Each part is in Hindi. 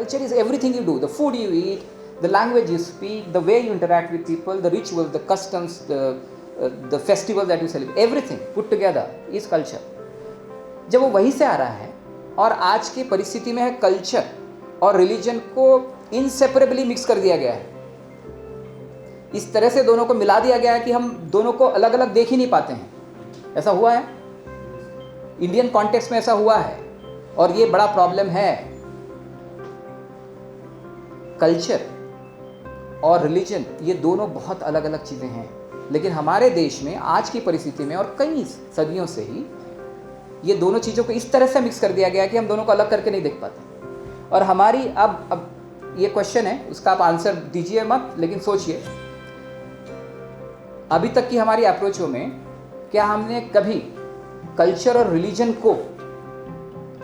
Culture is everything you do, the food you eat, the language you speak, the way you interact with people, the rituals, the customs, the festival that you celebrate, everything put together is culture. जब वो वहीं से आ रहा है और आज की परिस्थिति में है कल्चर और रिलीजन को इनसेपरेबली मिक्स कर दिया गया है, इस तरह से दोनों को मिला दिया गया है कि हम दोनों को अलग अलग देख ही नहीं पाते हैं। ऐसा हुआ है, इंडियन कॉन्टेक्स्ट में ऐसा हुआ है और ये बड़ा प्रॉब्लम है। कल्चर और रिलीजन ये दोनों बहुत अलग अलग चीज़ें हैं, लेकिन हमारे देश में आज की परिस्थिति में और कई सदियों से ही ये दोनों चीज़ों को इस तरह से मिक्स कर दिया गया कि हम दोनों को अलग करके नहीं देख पाते। और हमारी अब ये क्वेश्चन है, उसका आप आंसर दीजिए मत, लेकिन सोचिए अभी तक की हमारी अप्रोचों में क्या हमने कभी कल्चर और रिलीजन को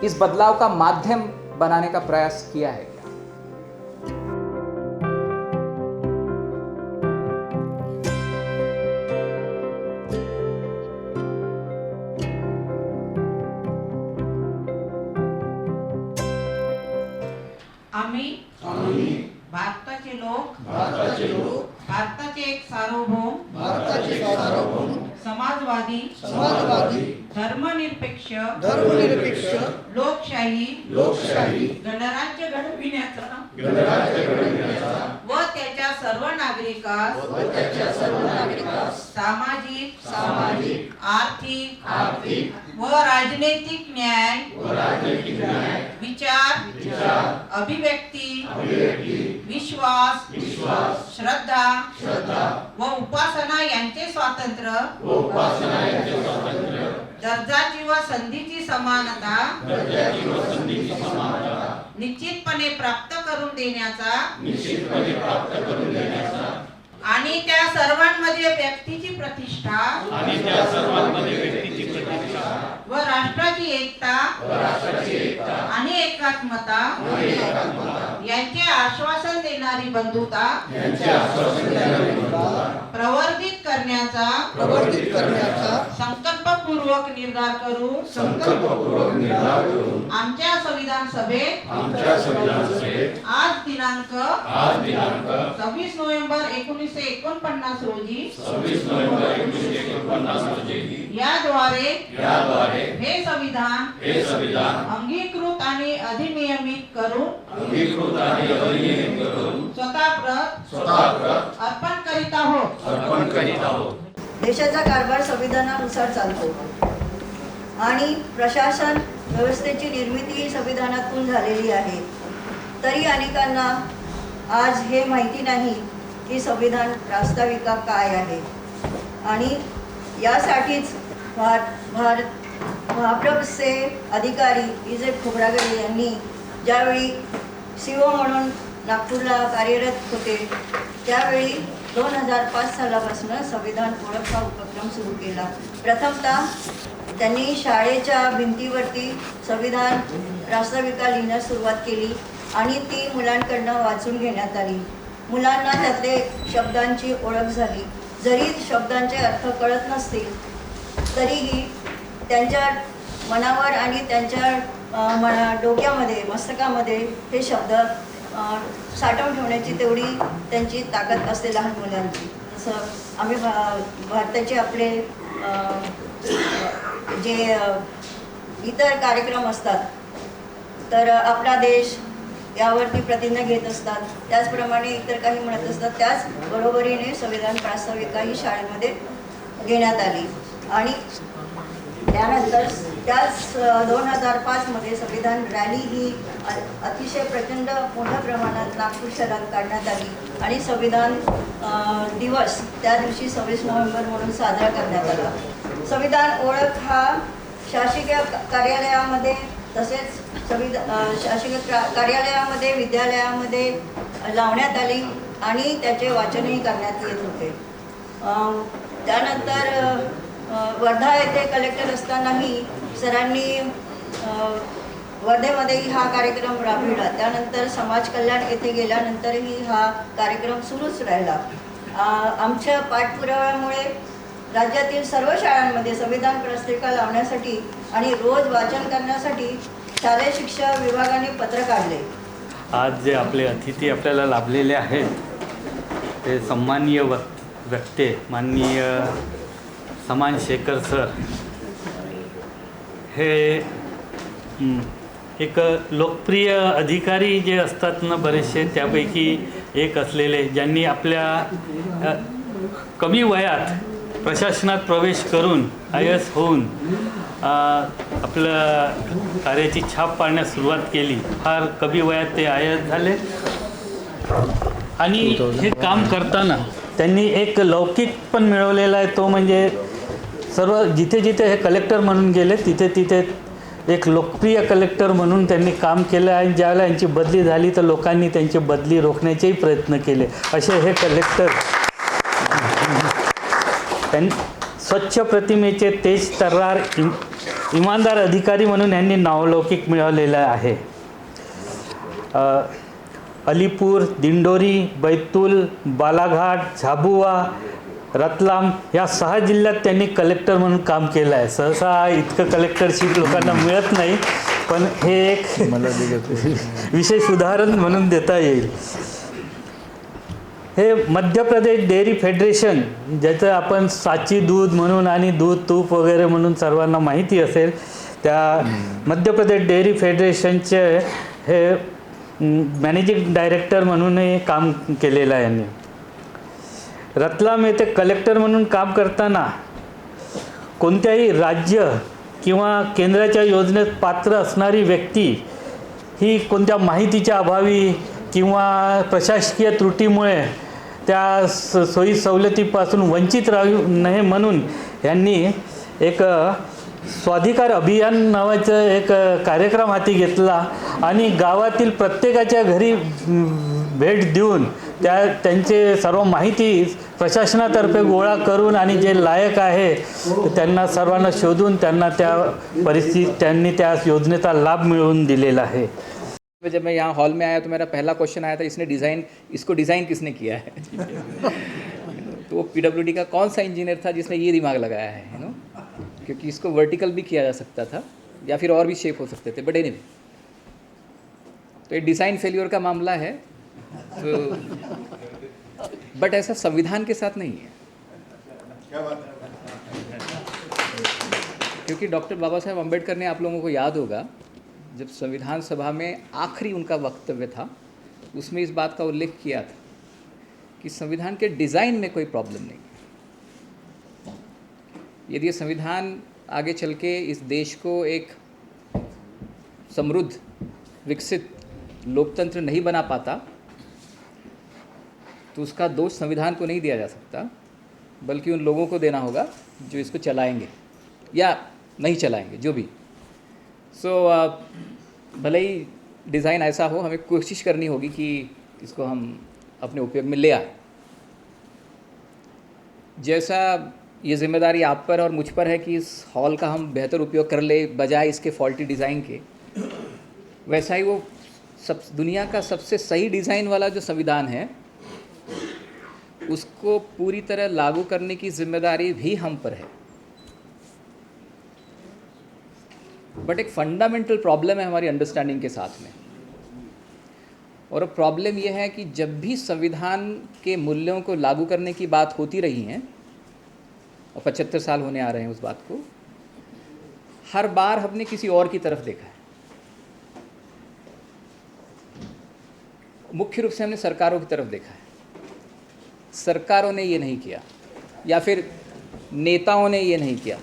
इस बदलाव का माध्यम बनाने का प्रयास किया है? आम्ही भारताचे लोक भारताचे एक सार्वभौम समाजवादी धर्मनिरपेक्ष लोकशाही गणराज्य घडविण्याचा व त्याच्या सर्व नागरिकास सामाजिक आर्थिक व राजनैतिक न्याय विचार अभिव्यक्ती विश्वास श्रद्धा व उपासना यांचे स्वातंत्र्य दर्जाची व संधीची समानता निश्चितपणे प्राप्त करून देण्याचा आणि त्या सर्वांमध्ये व्यक्तीची प्रतिष्ठा व राष्ट्राची एकता आणि एकात्मता यांचे आश्वासन देणारी बंधुता प्रवर्धित करण्याचा संकल्पपूर्वक निर्धार करून आमच्या संविधान सभेत आज दिनांक 26 नोव्हेंबर 1949 रोजी याद्वारे हे संविधान अंगीकृत आणि अधिनियमित करून स्वतःप्रत अर्पण करीत आहोत। देशाचा कारभार संविधानानुसार चालतो आणि प्रशासन व्यवस्थेची निर्मिती संविधानातून झालेली आहे। तरी अनेकांना आज हे माहिती नाही की संविधान प्रास्ताविका काय आहे आणि यासाठीच महाप्रभूचे अधिकारी विजय खोब्रागडे यांनी ज्यावेळी सीओ म्हणून नागपूरला कार्यरत होते त्यावेळी 2005 सालापासून संविधान ओळख हा उपक्रम सुरू केला। प्रथमतः त्यांनी शाळेच्या भिंतीवरती संविधान प्रास्ताविका लिहिण्यास सुरुवात केली आणि ती मुलांकडनं वाचून घेण्यात आली। मुलांना त्यातले शब्दांची ओळख झाली। जरी शब्दांचे अर्थ कळत नसतील तरीही त्यांच्या मनावर आणि त्यांच्या डोक्यामध्ये मस्तकामध्ये हे शब्द साठवून ठेवण्याची तेवढी त्यांची ताकद असते लहान मुलांची। जसं आम्ही भारताचे आपले जे इतर कार्यक्रम असतात तर आपला देश यावरती प्रतिज्ञा घेत असतात, त्याचप्रमाणे इतर काही म्हणत असतात। त्याच बरोबरीने संविधान प्रास्ताविका ही शाळेमध्ये घेण्यात आली आणि त्यानंतर त्याच 2005 मध्ये संविधान रॅली ही अतिशय प्रचंड मोठ्या प्रमाणात नागपूर शहरात काढण्यात आली आणि संविधान दिवस त्या दिवशी 26 नोव्हेंबर म्हणून साजरा करण्यात आला। संविधान ओळख हा शासकीय कार्यालयामध्ये तसेच शासकीय कार्यालयामध्ये विद्यालयामध्ये लावण्यात आली आणि त्याचे वाचनही करण्यात येत होते। त्यानंतर वर्धा येथे कलेक्टर असतानाही सरांनी वर्धेमध्येही हा कार्यक्रम राबविला। त्यानंतर समाज कल्याण येथे गेल्यानंतरही हा कार्यक्रम सुरूच राहिला। आमच्या पाठपुराव्यामुळे राज्यातील सर्व शाळांमध्ये संविधान प्रास्ताविका लावण्यासाठी आणि रोज वाचन करण्यासाठी शालेय शिक्षा विभागाने पत्र काढले आज जे आपले अतिथी आपल्याला लाभलेले आहेत ते सन्माननीय व्यक्ती माननीय समान शेखर सर हे एक लोकप्रिय अधिकारी जे असतात ना बरेचसे, त्यापैकी एक असलेले, ज्यांनी आपल्या कमी वयात प्रशासनात प्रवेश करून IAS होऊन आपलं कार्याची छाप पाडण्यास सुरुवात केली. फार कमी वयात ते IAS झाले आणि हे काम करताना त्यांनी एक लौकिक पण मिळवलेला आहे. तो म्हणजे सर्व जिथे जिथे हे कलेक्टर म्हणून गेले तिथे तिथे एक लोकप्रिय कलेक्टर म्हणून त्यांनी काम केलं आहे. ज्यावेळेला यांची बदली झाली तर लोकांनी त्यांची बदली रोखण्याचेही प्रयत्न केले. असे हे कलेक्टर त्यांनी स्वच्छ प्रतिमेचे तेज तर्रार इमानदार अधिकारी म्हणून यांनी नावलौकिक मिळवलेलं आहे. अलीपूर, दिंडोरी, बैतूल, बालाघाट, झाबुआ, रतलाम या 6 जिल्ह्यात त्यांनी कलेक्टर म्हणून काम केलं आहे. सहसा इतकं कलेक्टरशिप लोकांना मिळत नाही, पण हे एक विशेष उदाहरण म्हणून देता येईल. हे मध्य प्रदेश डेअरी फेडरेशन, ज्याचं आपण साची दूध म्हणून आणि दूध तूप वगैरे म्हणून सर्वांना माहिती असेल, त्या मध्य प्रदेश डेअरी फेडरेशनचे हे मॅनेजिंग डायरेक्टर म्हणूनही काम केलेलं आहे यांनी. रतलाम येथे कलेक्टर म्हणून काम करताना कोणत्याही राज्य किंवा केंद्राच्या योजनेत पात्र असणारी व्यक्ती ही कोणत्या माहितीच्या अभावी किंवा प्रशासकीय त्रुटीमुळे त्या सोयी सवलतीपासून वंचित राहू नये म्हणून यांनी एक स्वाधिकार अभियान नावाचं एक कार्यक्रम हाती घेतला आणि गावातील प्रत्येकाच्या घरी भेट देऊन त्यांचे सर्व माहिती प्रशासनातर्फे गोळा करून आणि जे लायक आहे त्यांना सर्वांना शोधून त्यांना त्यांनी त्या योजनेचा लाभ मिळवून दिलेला आहे. जब मैं यहाँ हॉल में आया तो मेरा पहला क्वेश्चन आया था, इसको डिज़ाइन किसने किया है? तो वो PWD का कौन सा इंजीनियर था जिसने ये दिमाग लगाया है, यू नो, क्योंकि इसको वर्टिकल भी किया जा सकता था या फिर और भी शेप हो सकते थे, बट एनीवे तो ये डिज़ाइन फेल्योर का मामला है. तो बट ऐसा संविधान के साथ नहीं है, क्योंकि डॉक्टर बाबा साहेब अम्बेडकर ने, आप लोगों को याद होगा, जब संविधान सभा में आखिरी उनका वक्तव्य था उसमें इस बात का उल्लेख किया था कि संविधान के डिज़ाइन में कोई प्रॉब्लम नहीं है. यदि ये संविधान आगे चल के इस देश को एक समृद्ध, विकसित लोकतंत्र नहीं बना पाता तो उसका दोष संविधान को नहीं दिया जा सकता, बल्कि उन लोगों को देना होगा जो इसको चलाएंगे या नहीं चलाएंगे, जो भी. भले ही डिज़ाइन ऐसा हो, हमें कोशिश करनी होगी कि इसको हम अपने उपयोग में ले आए. जैसा ये जिम्मेदारी आप पर और मुझ पर है कि इस हॉल का हम बेहतर उपयोग कर ले बजाय इसके फॉल्टी डिज़ाइन के, वैसा ही वो दुनिया का सबसे सही डिज़ाइन वाला जो संविधान है उसको पूरी तरह लागू करने की जिम्मेदारी भी हम पर है. बट एक फंडामेंटल प्रॉब्लम है हमारी अंडरस्टैंडिंग के साथ में, और प्रॉब्लम यह है कि जब भी संविधान के मूल्यों को लागू करने की बात होती रही है, और 75 साल होने आ रहे हैं उस बात को, हर बार हमने किसी और की तरफ देखा है. मुख्य रूप से हमने सरकारों की तरफ देखा है. सरकारों ने ये नहीं किया, या फिर नेताओं ने ये नहीं किया,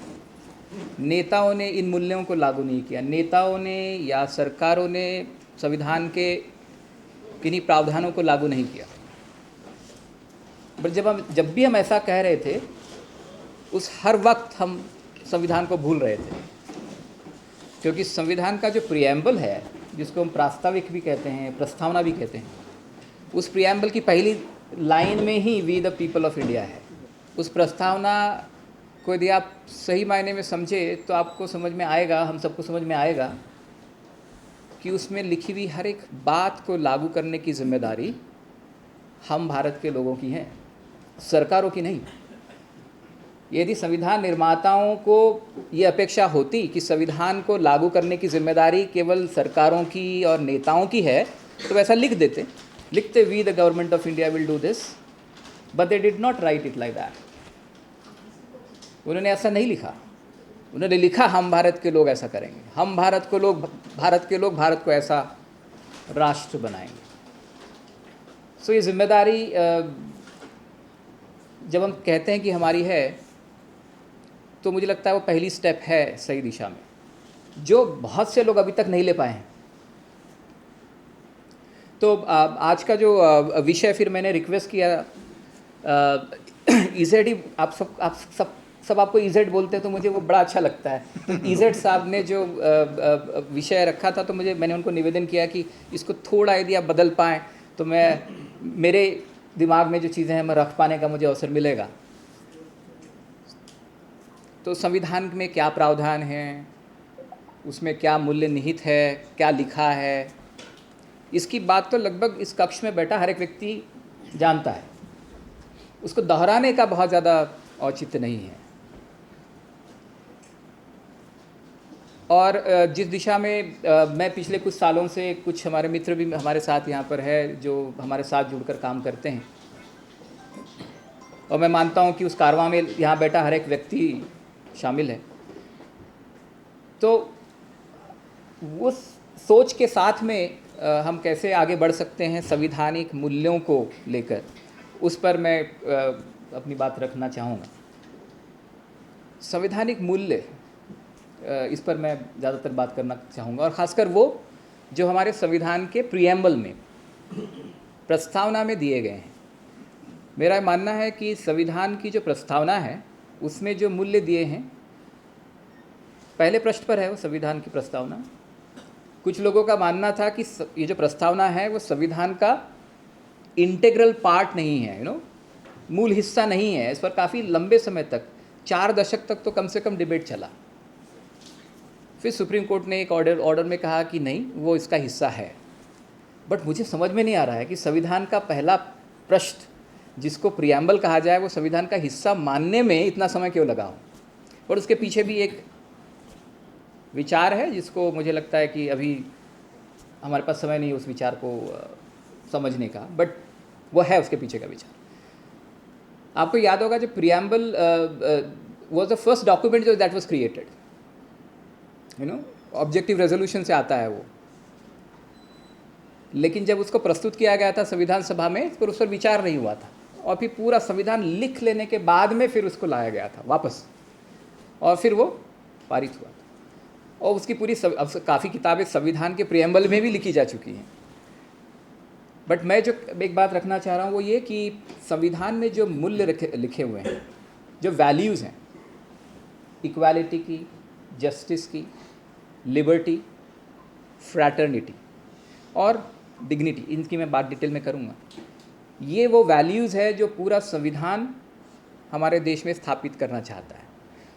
नेताओं ने इन मूल्यों को लागू नहीं किया, नेताओं ने या सरकारों ने संविधान के किन्हीं प्रावधानों को लागू नहीं किया. बट जब भी हम ऐसा कह रहे थे, उस हर वक्त हम संविधान को भूल रहे थे, क्योंकि संविधान का जो प्रिएम्बल है, जिसको हम प्रास्ताविक भी कहते हैं, प्रस्तावना भी कहते हैं, उस प्रिएम्बल की पहली लाइन में ही we the people of India है. उस प्रस्तावना को यदि आप सही मायने में समझे तो आपको समझ में आएगा, हम सबको समझ में आएगा कि उसमें लिखी हुई हर एक बात को लागू करने की जिम्मेदारी हम भारत के लोगों की है, सरकारों की नहीं. यदि संविधान निर्माताओं को ये अपेक्षा होती कि संविधान को लागू करने की जिम्मेदारी केवल सरकारों की और नेताओं की है, तो वैसा लिखते we the government of India will do this, but they did not write it like that. उन्होंने ऐसा नहीं लिखा, उन्होंने लिखा हम भारत के लोग ऐसा करेंगे, हम भारत के लोग भारत को ऐसा राष्ट्र बनाएंगे। सो ये जिम्मेदारी जब हम कहते हैं कि हमारी है, तो मुझे लगता है वो पहली स्टेप है सही दिशा में, जो बहुत से लोग अभी तक नहीं ले पाए हैं। तो आज का जो विषय फिर मैंने रिक्वेस्ट किया, इजेड ही आप सब आपको इजेड बोलते हैं, तो मुझे वो बड़ा अच्छा लगता है। तो इजेड साहब ने जो विषय रखा था, तो मैंने उनको निवेदन किया कि इसको थोड़ा यदि आप बदल पाएँ तो मेरे दिमाग में जो चीज़ें हैं मैं रख पाने का मुझे अवसर मिलेगा। तो संविधान में क्या प्रावधान है, उसमें क्या मूल्य निहित है, क्या लिखा है, इसकी बात तो लगभग इस कक्ष में बैठा हर एक व्यक्ति जानता है, उसको दोहराने का बहुत ज़्यादा औचित्य नहीं है। और जिस दिशा में मैं पिछले कुछ सालों से, कुछ हमारे मित्र भी हमारे साथ यहाँ पर है जो हमारे साथ जुड़कर काम करते हैं, और मैं मानता हूँ कि उस कारवां में यहाँ बैठा हर एक व्यक्ति शामिल है, तो उस सोच के साथ में हम कैसे आगे बढ़ सकते हैं संवैधानिक मूल्यों को लेकर, उस पर मैं अपनी बात रखना चाहूँगा। संवैधानिक मूल्य, इस पर मैं ज़्यादातर बात करना चाहूँगा, और ख़ासकर वो जो हमारे संविधान के प्रीएम्बल में, प्रस्तावना में दिए गए हैं। मेरा मानना है कि संविधान की जो प्रस्तावना है उसमें जो मूल्य दिए हैं, पहले पृष्ठ पर है वो संविधान की प्रस्तावना। कुछ लोगों का मानना था कि ये जो प्रस्तावना है वो संविधान का इंटीग्रल पार्ट नहीं है, मूल हिस्सा नहीं है। इस पर काफ़ी लंबे समय तक, 4 दशक तक तो कम से कम डिबेट चला। फिर सुप्रीम कोर्ट ने एक ऑर्डर में कहा कि नहीं, वो इसका हिस्सा है। बट मुझे समझ में नहीं आ रहा है कि संविधान का पहला पृष्ठ जिसको प्रियम्बल कहा जाए, वो संविधान का हिस्सा मानने में इतना समय क्यों लगा हो। और उसके पीछे भी एक विचार है जिसको मुझे लगता है कि अभी हमारे पास समय नहीं उस विचार को समझने का, बट वो है उसके पीछे का विचार। आपको याद होगा जब preamble was the first document जो that was created, objective resolution से आता है वो, लेकिन जब उसको प्रस्तुत किया गया था संविधान सभा में, फिर उस पर विचार नहीं हुआ था, और फिर पूरा संविधान लिख लेने के बाद में फिर उसको लाया गया था वापस, और फिर वो पारित हुआ था। और उसकी पूरी काफ़ी किताबें संविधान के प्रियम्बल में भी लिखी जा चुकी हैं। बट मैं जो एक बात रखना चाह रहा हूँ वो ये कि संविधान में जो मूल्य लिखे हुए हैं, जो वैल्यूज़ हैं, इक्वालिटी की, जस्टिस की, लिबर्टी, फ्रैटर्निटी और डिग्निटी, इनकी मैं बात डिटेल में करूँगा। ये वो वैल्यूज़ है जो पूरा संविधान हमारे देश में स्थापित करना चाहता है।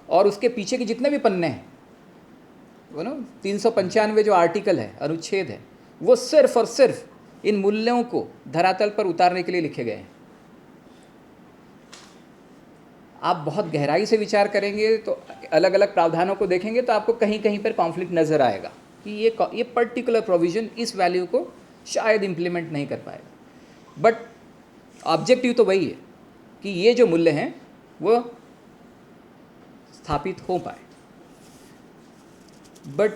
और उसके पीछे के जितने भी पन्ने हैं, वो 395 जो आर्टिकल है, अनुच्छेद है, वो सिर्फ और सिर्फ इन मूल्यों को धरातल पर उतारने के लिए लिखे गए हैं। आप बहुत गहराई से विचार करेंगे तो अलग अलग प्रावधानों को देखेंगे तो आपको कहीं कहीं पर कॉन्फ्लिक्ट नज़र आएगा कि ये पर्टिकुलर प्रोविज़न इस वैल्यू को शायद इम्प्लीमेंट नहीं कर पाएगा। बट ऑब्जेक्टिव तो वही है कि ये जो मूल्य हैं वो स्थापित हो पाए। बट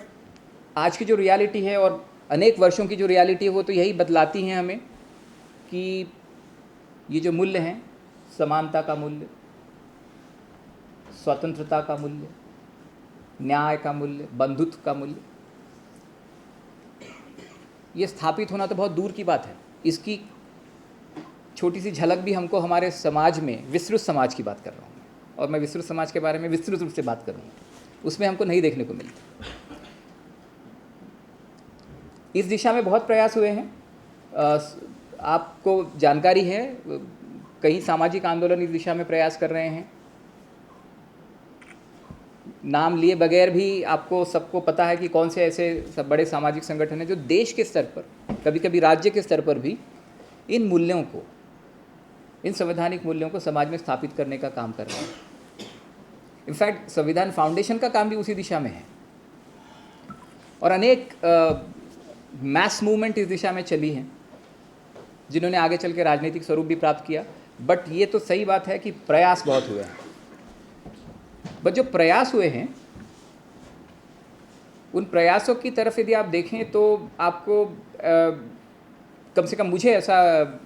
आज की जो रियलिटी है और अनेक वर्षों की जो रियलिटी है वो तो यही बतलाती हैं हमें कि ये जो मूल्य हैं, समानता का मूल्य, स्वतंत्रता का मूल्य, न्याय का मूल्य, बंधुत्व का मूल्य, ये स्थापित होना तो बहुत दूर की बात है। इसकी छोटी सी झलक भी हमको हमारे समाज में, विस्तृत समाज की बात कर रहा हूँ, और मैं विस्तृत समाज के बारे में विस्तृत रूप से बात करूँगा, उसमें हमको नहीं देखने को मिलती। इस दिशा में बहुत प्रयास हुए हैं। आपको जानकारी है, कई सामाजिक आंदोलन इस दिशा में प्रयास कर रहे हैं। नाम लिए बगैर भी आपको सबको पता है कि कौन से ऐसे सब बड़े सामाजिक संगठन हैं जो देश के स्तर पर, कभी कभी राज्य के स्तर पर भी इन मूल्यों को, इन संवैधानिक मूल्यों को समाज में स्थापित करने का काम कर रहे हैं। इनफैक्ट संविधान फाउंडेशन का काम भी उसी दिशा में है। और अनेक मैस मूवमेंट इस दिशा में चली हैं, जिन्होंने आगे चल के राजनीतिक स्वरूप भी प्राप्त किया। बट ये तो सही बात है कि प्रयास बहुत हुए हैं। बट जो प्रयास हुए हैं, उन प्रयासों की तरफ यदि आप देखें तो आपको कम से कम मुझे ऐसा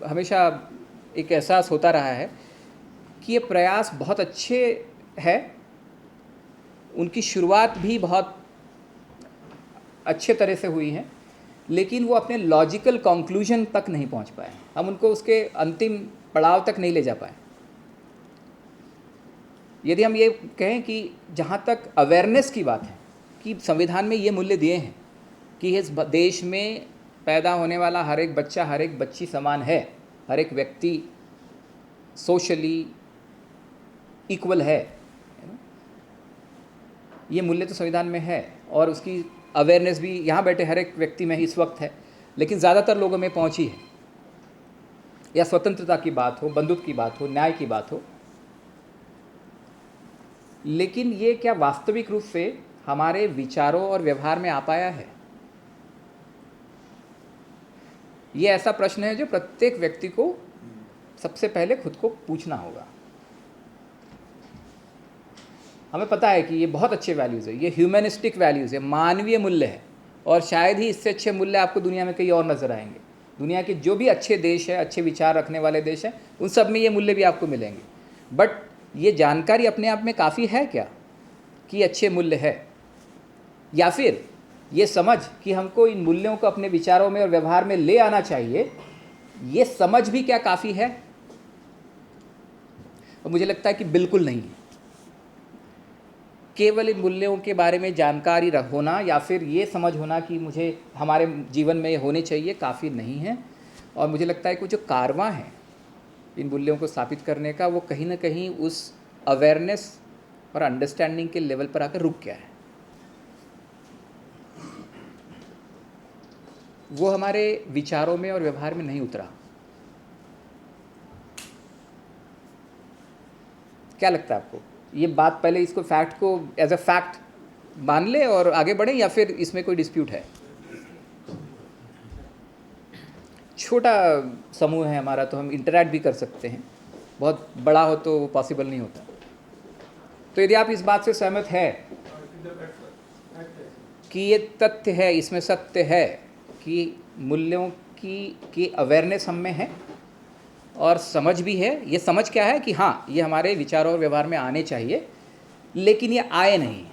हमेशा एक एहसास होता रहा है कि ये प्रयास बहुत अच्छे है, उनकी शुरुआत भी बहुत अच्छे तरह से हुई है, लेकिन वो अपने लॉजिकल कंक्लूजन तक नहीं पहुंच पाए। हम उनको उसके अंतिम पड़ाव तक नहीं ले जा पाए। यदि हम ये कहें कि जहाँ तक अवेयरनेस की बात है कि संविधान में ये मूल्य दिए हैं कि इस देश में पैदा होने वाला हर एक बच्चा, हर एक बच्ची समान है, हर एक व्यक्ति सोशली इक्वल है, ये मूल्य तो संविधान में है और उसकी अवेयरनेस भी यहाँ बैठे हर एक व्यक्ति में इस वक्त है, लेकिन ज़्यादातर लोगों में पहुँची है। या स्वतंत्रता की बात हो, बंधुत्व की बात हो, न्याय की बात हो, लेकिन ये क्या वास्तविक रूप से हमारे विचारों और व्यवहार में आ पाया है? ये ऐसा प्रश्न है जो प्रत्येक व्यक्ति को सबसे पहले खुद को पूछना होगा। हमें पता है कि ये बहुत अच्छे वैल्यूज़ है, ये ह्यूमनिस्टिक वैल्यूज़ है, मानवीय मूल्य है, और शायद ही इससे अच्छे मूल्य आपको दुनिया में कहीं और नज़र आएंगे। दुनिया के जो भी अच्छे देश है, अच्छे विचार रखने वाले देश हैं, उन सब में ये मूल्य भी आपको मिलेंगे। बट ये जानकारी अपने आप में काफ़ी है क्या कि अच्छे मूल्य है, या फिर ये समझ कि हमको इन मूल्यों को अपने विचारों में और व्यवहार में ले आना चाहिए, ये समझ भी क्या काफ़ी है? और मुझे लगता है कि बिल्कुल नहीं है। केवल इन मूल्यों के बारे में जानकारी होना या फिर ये समझ होना कि मुझे हमारे जीवन में ये होने चाहिए काफ़ी नहीं है। और मुझे लगता है कि जो कारवां है इन मूल्यों को स्थापित करने का, वो कहीं ना कहीं उस अवेयरनेस और अंडरस्टैंडिंग के लेवल पर आकर रुक गया है। वो हमारे विचारों में और व्यवहार में नहीं उतरा। क्या लगता है आपको? ये बात पहले इसको फैक्ट को एज अ फैक्ट मान ले और आगे बढ़े, या फिर इसमें कोई डिस्प्यूट है? छोटा समूह है हमारा, तो हम इंटरैक्ट भी कर सकते हैं। बहुत बड़ा हो तो वो पॉसिबल नहीं होता। तो यदि आप इस बात से सहमत है कि ये तथ्य है, इसमें सत्य है कि मूल्यों की अवेयरनेस हम में है और समझ भी है। ये समझ क्या है कि हाँ, ये हमारे विचारों और व्यवहार में आने चाहिए, लेकिन ये आए नहीं।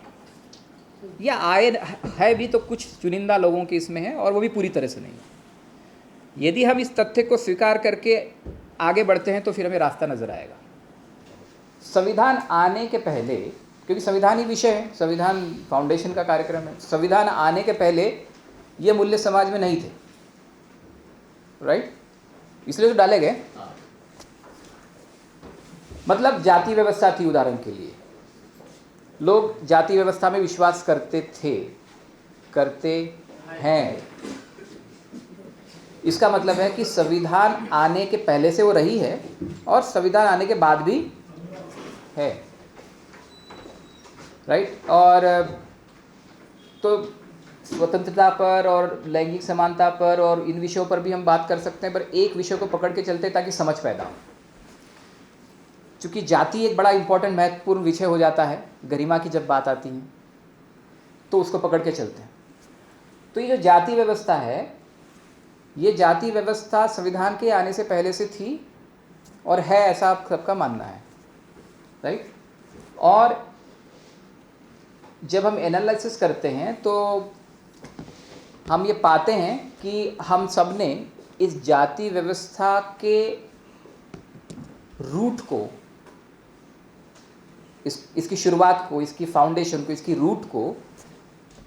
ये आए है भी तो कुछ चुनिंदा लोगों के इसमें है, और वो भी पूरी तरह से नहीं। यदि हम इस तथ्य को स्वीकार करके आगे बढ़ते हैं तो फिर हमें रास्ता नज़र आएगा। संविधान आने के पहले, क्योंकि संविधान ही विषय है, संविधान फाउंडेशन का कार्यक्रम है, संविधान आने के पहले ये मूल्य समाज में नहीं थे, राइट? इसलिए तो डाले गए। मतलब जाति व्यवस्था थी। उदाहरण के लिए लोग जाति व्यवस्था में विश्वास करते थे, करते हैं। इसका मतलब है कि संविधान आने के पहले से वो रही है और संविधान आने के बाद भी है, राइट? और तो स्वतंत्रता पर और लैंगिक समानता पर और इन विषयों पर भी हम बात कर सकते हैं, पर एक विषय को पकड़ के चलते ताकि समझ पैदा हो। चूँकि जाति एक बड़ा इंपॉर्टेंट महत्वपूर्ण विषय हो जाता है, गरिमा की जब बात आती है तो उसको पकड़ के चलते हैं। तो ये जो जाति व्यवस्था है, ये जाति व्यवस्था संविधान के आने से पहले से थी और है, ऐसा आप सबका मानना है, राइट? और जब हम एनालिसिस करते हैं तो हम ये पाते हैं कि हम सब ने इस जाति व्यवस्था के रूट को, इसकी शुरुआत को, इसकी फाउंडेशन को, इसकी रूट को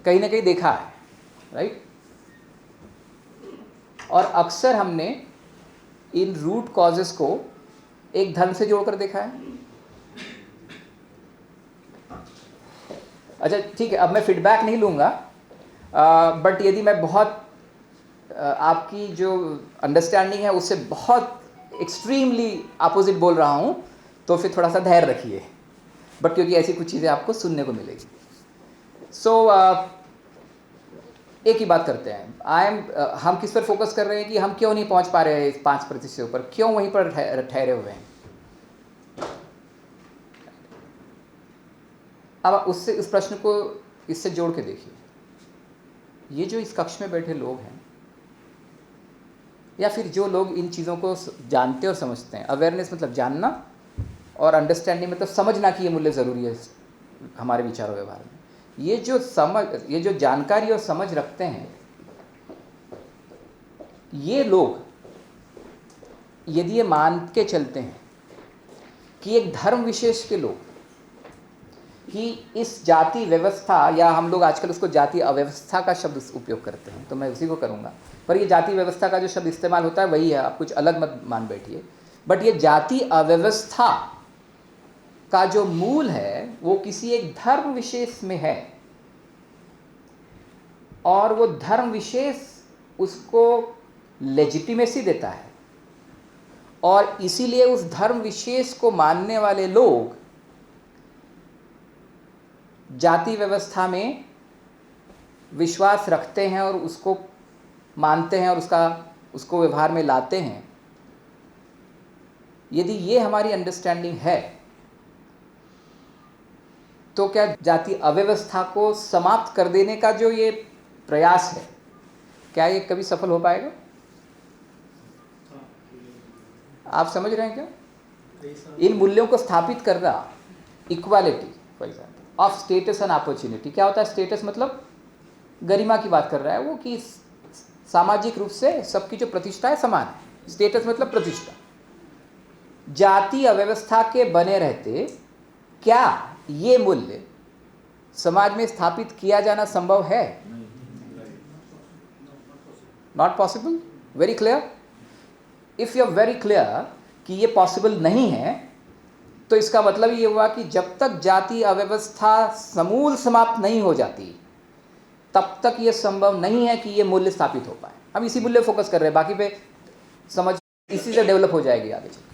कहीं ना कहीं देखा है, राइट? और अक्सर हमने इन रूट कॉजेस को एक धर्म से जोड़कर देखा है। अच्छा ठीक है, अब मैं फीडबैक नहीं लूँगा, बट यदि मैं बहुत आपकी जो अंडरस्टैंडिंग है उससे बहुत एक्सट्रीमली अपोजिट बोल रहा हूँ तो फिर थोड़ा सा धैर्य रखिए, बट क्योंकि ऐसी कुछ चीज़ें आपको सुनने को मिलेगी। सो एक ही बात करते हैं। हम किस पर फोकस कर रहे हैं कि हम क्यों नहीं पहुंच पा रहे हैं इस 5% से ऊपर, क्यों वहीं पर ठहरे हुए हैं। अब उससे इस प्रश्न को इससे जोड़ के देखिए, ये जो इस कक्ष में बैठे लोग हैं या फिर जो लोग इन चीज़ों को जानते और समझते हैं, अवेयरनेस मतलब जानना और अंडरस्टैंडिंग मतलब समझना कि ये मूल्य ज़रूरी है हमारे विचारों व्यवहार में। ये जो जानकारी और समझ रखते हैं, ये लोग यदि ये मान के चलते हैं कि एक धर्म विशेष के लोग कि इस जाति व्यवस्था, या हम लोग आजकल उसको जाति अव्यवस्था का शब्द उपयोग करते हैं, तो मैं उसी को करूँगा, पर ये जाति व्यवस्था का जो शब्द इस्तेमाल होता है वही है, आप कुछ अलग मत मान बैठिए। बट ये जाति अव्यवस्था का जो मूल है वो किसी एक धर्म विशेष में है, और वो धर्म विशेष उसको लेजिटिमेसी देता है, और इसीलिए उस धर्म विशेष को मानने वाले लोग जाति व्यवस्था में विश्वास रखते हैं और उसको मानते हैं और उसको व्यवहार में लाते हैं। यदि ये हमारी अंडरस्टैंडिंग है तो क्या जाति अव्यवस्था को समाप्त कर देने का जो ये प्रयास है, क्या ये कभी सफल हो पाएगा? आप समझ रहे हैं क्या? इन मूल्यों को स्थापित करना, equality for example of status and opportunity. क्या होता है स्टेटस? मतलब गरिमा की बात कर रहा है वो, कि सामाजिक रूप से सबकी जो प्रतिष्ठा है समान है। स्टेटस मतलब प्रतिष्ठा। जाति अव्यवस्था के बने रहते क्या ये मूल्य समाज में स्थापित किया जाना संभव है? Not possible. Very clear. If you are very clear कि ये पॉसिबल नहीं है, तो इसका मतलब ये हुआ कि जब तक जाति अव्यवस्था समूल समाप्त नहीं हो जाती तब तक ये संभव नहीं है कि ये मूल्य स्थापित हो पाए। हम इसी मूल्य फोकस कर रहे हैं, बाकी पे समझ इसी से डेवलप हो जाएगी आगे चल।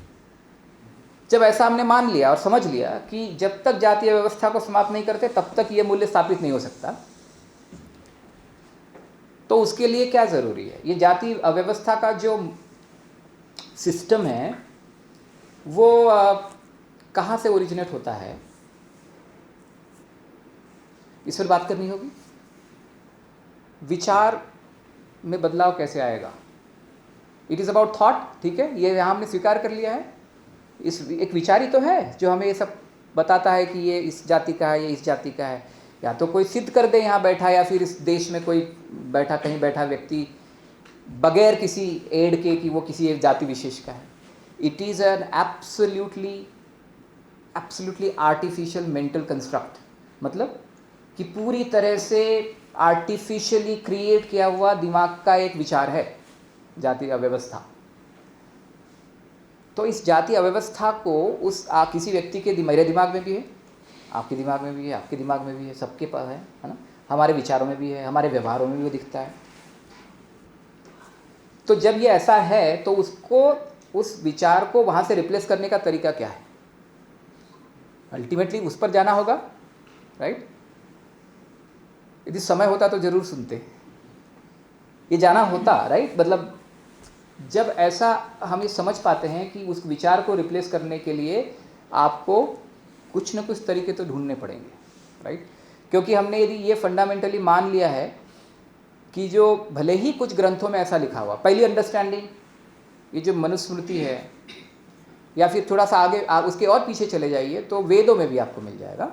जब ऐसा हमने मान लिया और समझ लिया कि जब तक जातीय व्यवस्था को समाप्त नहीं करते तब तक ये मूल्य स्थापित नहीं हो सकता, तो उसके लिए क्या जरूरी है? ये जाति अव्यवस्था का जो सिस्टम है वो कहाँ से ओरिजिनेट होता है, इस पर बात करनी होगी। विचार में बदलाव कैसे आएगा? It is about thought. ठीक है, ये यहाँ हमने स्वीकार कर लिया है। इस एक विचार ही तो है जो हमें ये सब बताता है कि ये इस जाति का है, ये इस जाति का है। या तो कोई सिद्ध कर दे यहाँ बैठा, या फिर इस देश में कोई बैठा, कहीं बैठा व्यक्ति बगैर किसी एड के कि वो किसी एक जाति विशेष का है। It is an absolutely artificial mental construct, मतलब कि पूरी तरह से आर्टिफिशियली क्रिएट किया हुआ दिमाग का एक विचार है जाति अव्यवस्था। तो इस जाति अव्यवस्था को उस किसी व्यक्ति के मेरे दिमाग में भी है, आपके दिमाग में भी है, आपके दिमाग में भी है, सबके पास है ना। हमारे विचारों में भी है, हमारे व्यवहारों में भी वो दिखता है। तो जब ये ऐसा है तो उसको, उस विचार को वहाँ से रिप्लेस करने का तरीका क्या है? अल्टीमेटली उस पर जाना होगा, राइट। यदि समय होता तो जरूर सुनते, ये जाना होता, राइट। मतलब जब ऐसा हम ये समझ पाते हैं कि उस विचार को रिप्लेस करने के लिए आपको कुछ न कुछ तरीके तो ढूंढने पड़ेंगे, राइट। क्योंकि हमने यदि ये फंडामेंटली मान लिया है कि जो भले ही कुछ ग्रंथों में ऐसा लिखा हुआ, पहली अंडरस्टैंडिंग ये जो मनुस्मृति है, या फिर थोड़ा सा आगे उसके और पीछे चले जाइए तो वेदों में भी आपको मिल जाएगा।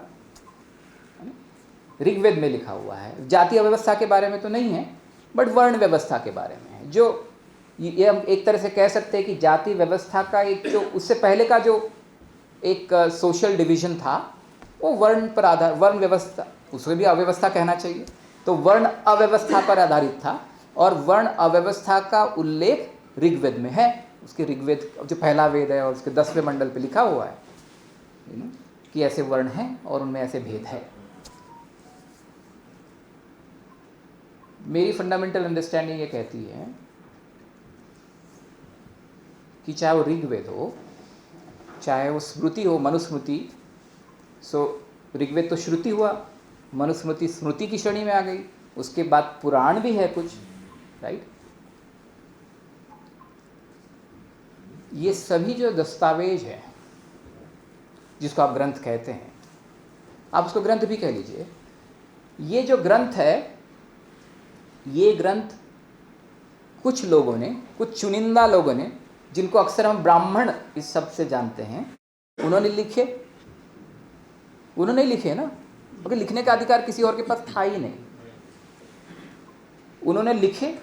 ऋग्वेद में लिखा हुआ है, जाति अव्यवस्था के बारे में तो नहीं है बट वर्ण व्यवस्था के बारे में है। जो ये हम एक तरह से कह सकते हैं कि जाति व्यवस्था का एक जो उससे पहले का जो एक सोशल डिवीजन था वो वर्ण पर आधार, वर्ण व्यवस्था, उसे भी अव्यवस्था कहना चाहिए, तो वर्ण अव्यवस्था पर आधारित था। और वर्ण अव्यवस्था का उल्लेख ऋग्वेद में है। उसके ऋग्वेद जो पहला वेद है और उसके 10वें मंडल पे लिखा हुआ है कि ऐसे वर्ण हैं और उनमें ऐसे भेद है। मेरी फंडामेंटल अंडरस्टैंडिंग ये कहती है कि चाहे वो ऋग्वेद हो, चाहे वो स्मृति हो, मनुस्मृति, सो ऋग्वेद तो श्रुति हुआ, मनुस्मृति स्मृति की श्रेणी में आ गई, उसके बाद पुराण भी है कुछ, राइट। ये सभी जो दस्तावेज है जिसको आप ग्रंथ कहते हैं, आप उसको ग्रंथ भी कह लीजिए, ये जो ग्रंथ है, ये ग्रंथ कुछ लोगों ने, कुछ चुनिंदा लोगों ने, जिनको अक्सर हम ब्राह्मण इस शब्द से जानते हैं, उन्होंने लिखे। उन्होंने लिखे ना, क्योंकि लिखने का अधिकार किसी और के पास था ही नहीं। उन्होंने लिखे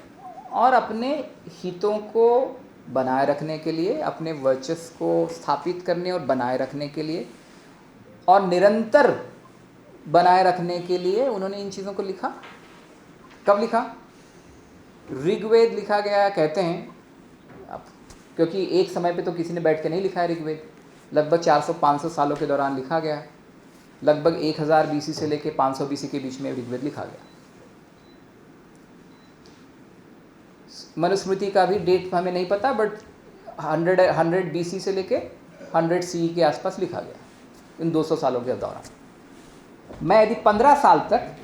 और अपने हितों को बनाए रखने के लिए, अपने वर्चस्व को स्थापित करने और बनाए रखने के लिए और निरंतर बनाए रखने के लिए उन्होंने इन चीज़ों को लिखा। कब लिखा? ऋग्वेद लिखा गया कहते हैं, अब क्योंकि एक समय पे तो किसी ने बैठ के नहीं लिखा है ऋग्वेद, लगभग 400-500 सालों के दौरान लिखा गया। लगभग 1000 बीसी से लेकर 500 बीसी के बीच में ऋग्वेद लिखा गया। मनुस्मृति का भी डेट हमें नहीं पता, बट 100 बीसी से लेके 100 सी के आसपास लिखा गया, इन 200 सालों के दौरान। मैं यदि 15 साल तक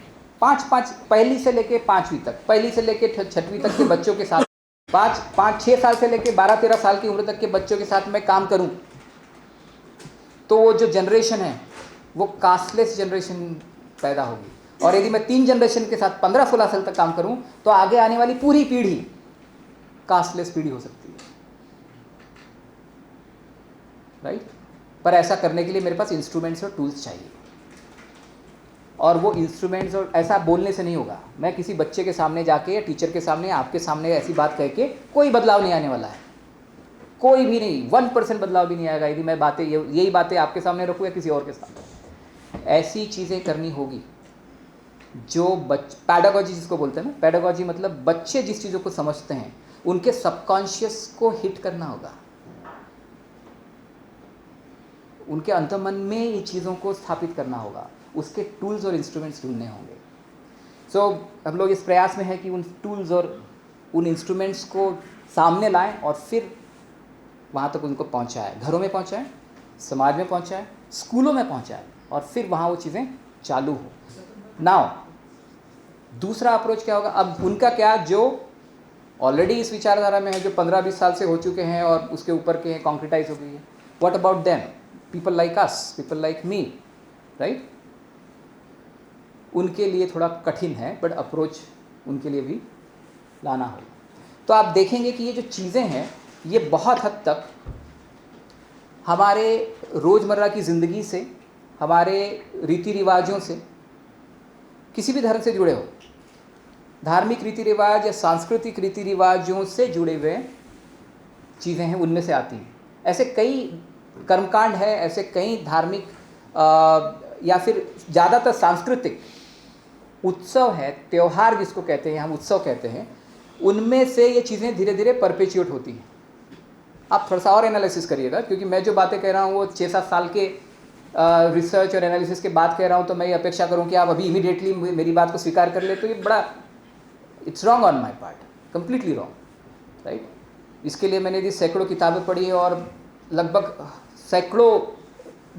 5 पहली से लेके 5वीं तक, पहली से लेके 6वीं तक के बच्चों के साथ 5-6 साल से लेके 12-13 साल की उम्र तक के बच्चों के साथ मैं काम करूं, तो वो जो जनरेशन है वो कास्टलेस जनरेशन पैदा होगी। और यदि मैं 3 जनरेशन के साथ 15-16 साल तक काम करूं, तो आगे आने वाली पूरी पीढ़ी कास्टलेस पीढ़ी हो सकती है, राइट। पर ऐसा करने के लिए मेरे पास इंस्ट्रूमेंट्स और टूल्स चाहिए, और वो इंस्ट्रूमेंट्स और ऐसा बोलने से नहीं होगा। मैं किसी बच्चे के सामने जाके या टीचर के सामने या आपके सामने ऐसी बात कह के कोई बदलाव नहीं आने वाला है, कोई भी नहीं, 1% बदलाव भी नहीं आएगा यदि मैं बातें यही बातें आपके सामने रखूँ या किसी और के सामने। ऐसी चीज़ें करनी होगी जो पैडागॉजी जिसको बोलते हैं ना, पैडागॉजी मतलब बच्चे जिस चीज़ों को समझते हैं उनके सबकॉन्शियस को हिट करना होगा, उनके अंतर्मन में ये चीज़ों को स्थापित करना होगा, उसके टूल्स और इंस्ट्रूमेंट्स ढूंढने होंगे। सो हम लोग इस प्रयास में है कि उन टूल्स और उन इंस्ट्रूमेंट्स को सामने लाएं और फिर वहाँ तक उनको पहुँचाएं, घरों में पहुँचाएं, समाज में पहुँचाएं, स्कूलों में पहुँचाएं, और फिर वहाँ वो चीज़ें चालू हो। नाउ दूसरा अप्रोच क्या होगा? अब उनका क्या, जो ऑलरेडी इस विचारधारा में है, जो 15-20 साल से हो चुके हैं और उसके ऊपर के हैं, कॉन्क्रिटाइज हो गई है, what about them, people like us, people like me, right. उनके लिए थोड़ा कठिन है, बट अप्रोच उनके लिए भी लाना होगा। तो आप देखेंगे कि ये जो चीज़ें हैं ये बहुत हद तक हमारे रोज़मर्रा की ज़िंदगी से, हमारे रीति रिवाजों से, किसी भी धर्म से जुड़े हो, धार्मिक रीति रिवाज या सांस्कृतिक रीति रिवाजों से जुड़े हुए चीज़ें हैं, उनमें से आती हैं। ऐसे कई कर्मकांड है, ऐसे कई धार्मिक या फिर ज़्यादातर सांस्कृतिक उत्सव है, त्यौहार जिसको कहते हैं, हम उत्सव कहते हैं, उनमें से ये चीज़ें धीरे धीरे परपेचुएट होती हैं। आप थोड़ा सा और एनालिसिस करिएगा, क्योंकि मैं जो बातें कह रहा हूँ वो 6-7 साल के रिसर्च और एनालिसिस के बाद कह रहा हूँ, तो मैं ये अपेक्षा करूँ कि आप अभी इमीडिएटली मेरी बात को स्वीकार कर ले, तो ये बड़ा it's wrong on my part, completely wrong, right. इसके लिए मैंने यदि सैकड़ों किताबें पढ़ी और लगभग सैकड़ों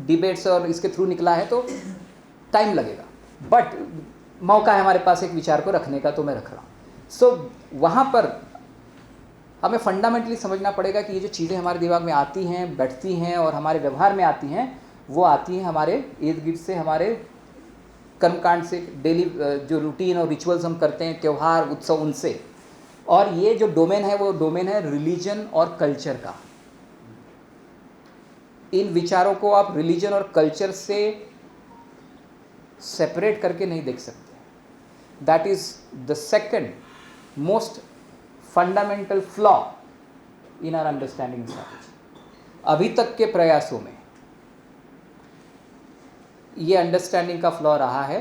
डिबेट्स और इसके थ्रू निकला है, तो टाइम लगेगा, बट मौका है हमारे पास एक विचार को रखने का, तो मैं रख रहा हूँ। सो वहाँ पर हमें फंडामेंटली समझना पड़ेगा कि ये जो चीज़ें हमारे दिमाग में आती हैं, बैठती हैं और हमारे व्यवहार में आती हैं, वो आती हैं हमारे इर्द गिर्द से, हमारे कर्मकांड से, डेली जो रूटीन और रिचुअल्स हम करते हैं, त्यौहार उत्सव, उनसे। और ये जो डोमेन है वो डोमेन है रिलीजन और कल्चर का। इन विचारों को आप रिलीजन और कल्चर से सेपरेट करके नहीं देख सकते। That is the second most fundamental flaw in our understanding strategy. अभी तक के प्रयासों में ये अंडरस्टैंडिंग का फ्लॉ रहा है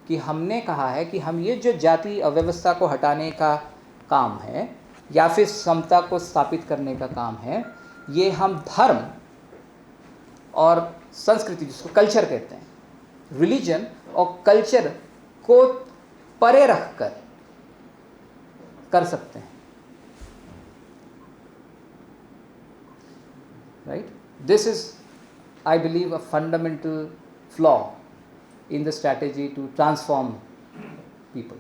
कि हमने कहा है कि हम ये जो जाति अव्यवस्था को हटाने का काम है या फिर समता को स्थापित करने का काम है, ये हम धर्म और संस्कृति, जिसको कल्चर कहते हैं, रिलीजन और कल्चर को परे रखकर कर सकते हैं, right. This is, I believe, a fundamental flaw in the strategy to transform people.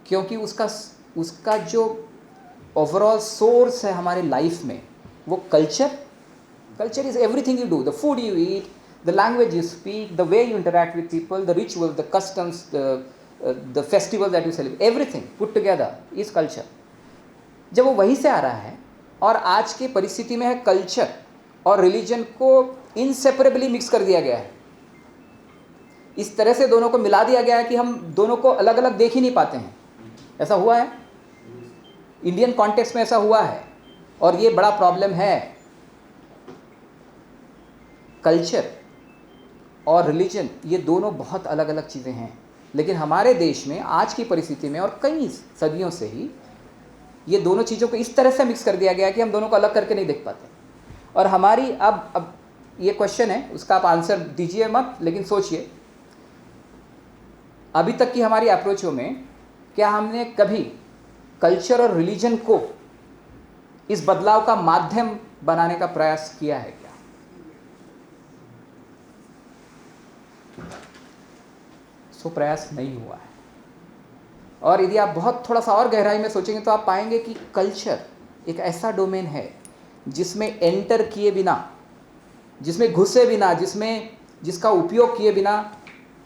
क्योंकि उसका जो ओवरऑल सोर्स है हमारे लाइफ में वो culture is everything you do, the food you eat, the language you speak, the way you interact with people, the ritual, the customs, the festival that you celebrate, everything put together is culture. जब वो वहीं से आ रहा है और आज की परिस्थिति में है कल्चर और रिलीजन को इनसेपरेबली मिक्स कर दिया गया है, इस तरह से दोनों को मिला दिया गया है कि हम दोनों को अलग अलग देख ही नहीं पाते हैं। ऐसा हुआ है, इंडियन कॉन्टेक्स्ट में ऐसा हुआ है और ये बड़ा प्रॉब्लम है। कल्चर और रिलीजन ये दोनों बहुत अलग अलग चीज़ें हैं, लेकिन हमारे देश में आज की परिस्थिति में और कई सदियों से ही ये दोनों चीज़ों को इस तरह से मिक्स कर दिया गया कि हम दोनों को अलग करके नहीं देख पाते। और हमारी अब ये क्वेश्चन है, उसका आप आंसर दीजिए मत, लेकिन सोचिए अभी तक की हमारी अप्रोचों में क्या हमने कभी कल्चर और रिलीजन को इस बदलाव का माध्यम बनाने का प्रयास किया है क्या? सो प्रयास नहीं हुआ है। और यदि आप बहुत थोड़ा सा और गहराई में सोचेंगे तो आप पाएंगे कि कल्चर एक ऐसा डोमेन है जिसमें एंटर किए बिना, जिसमें घुसे बिना, जिसका उपयोग किए बिना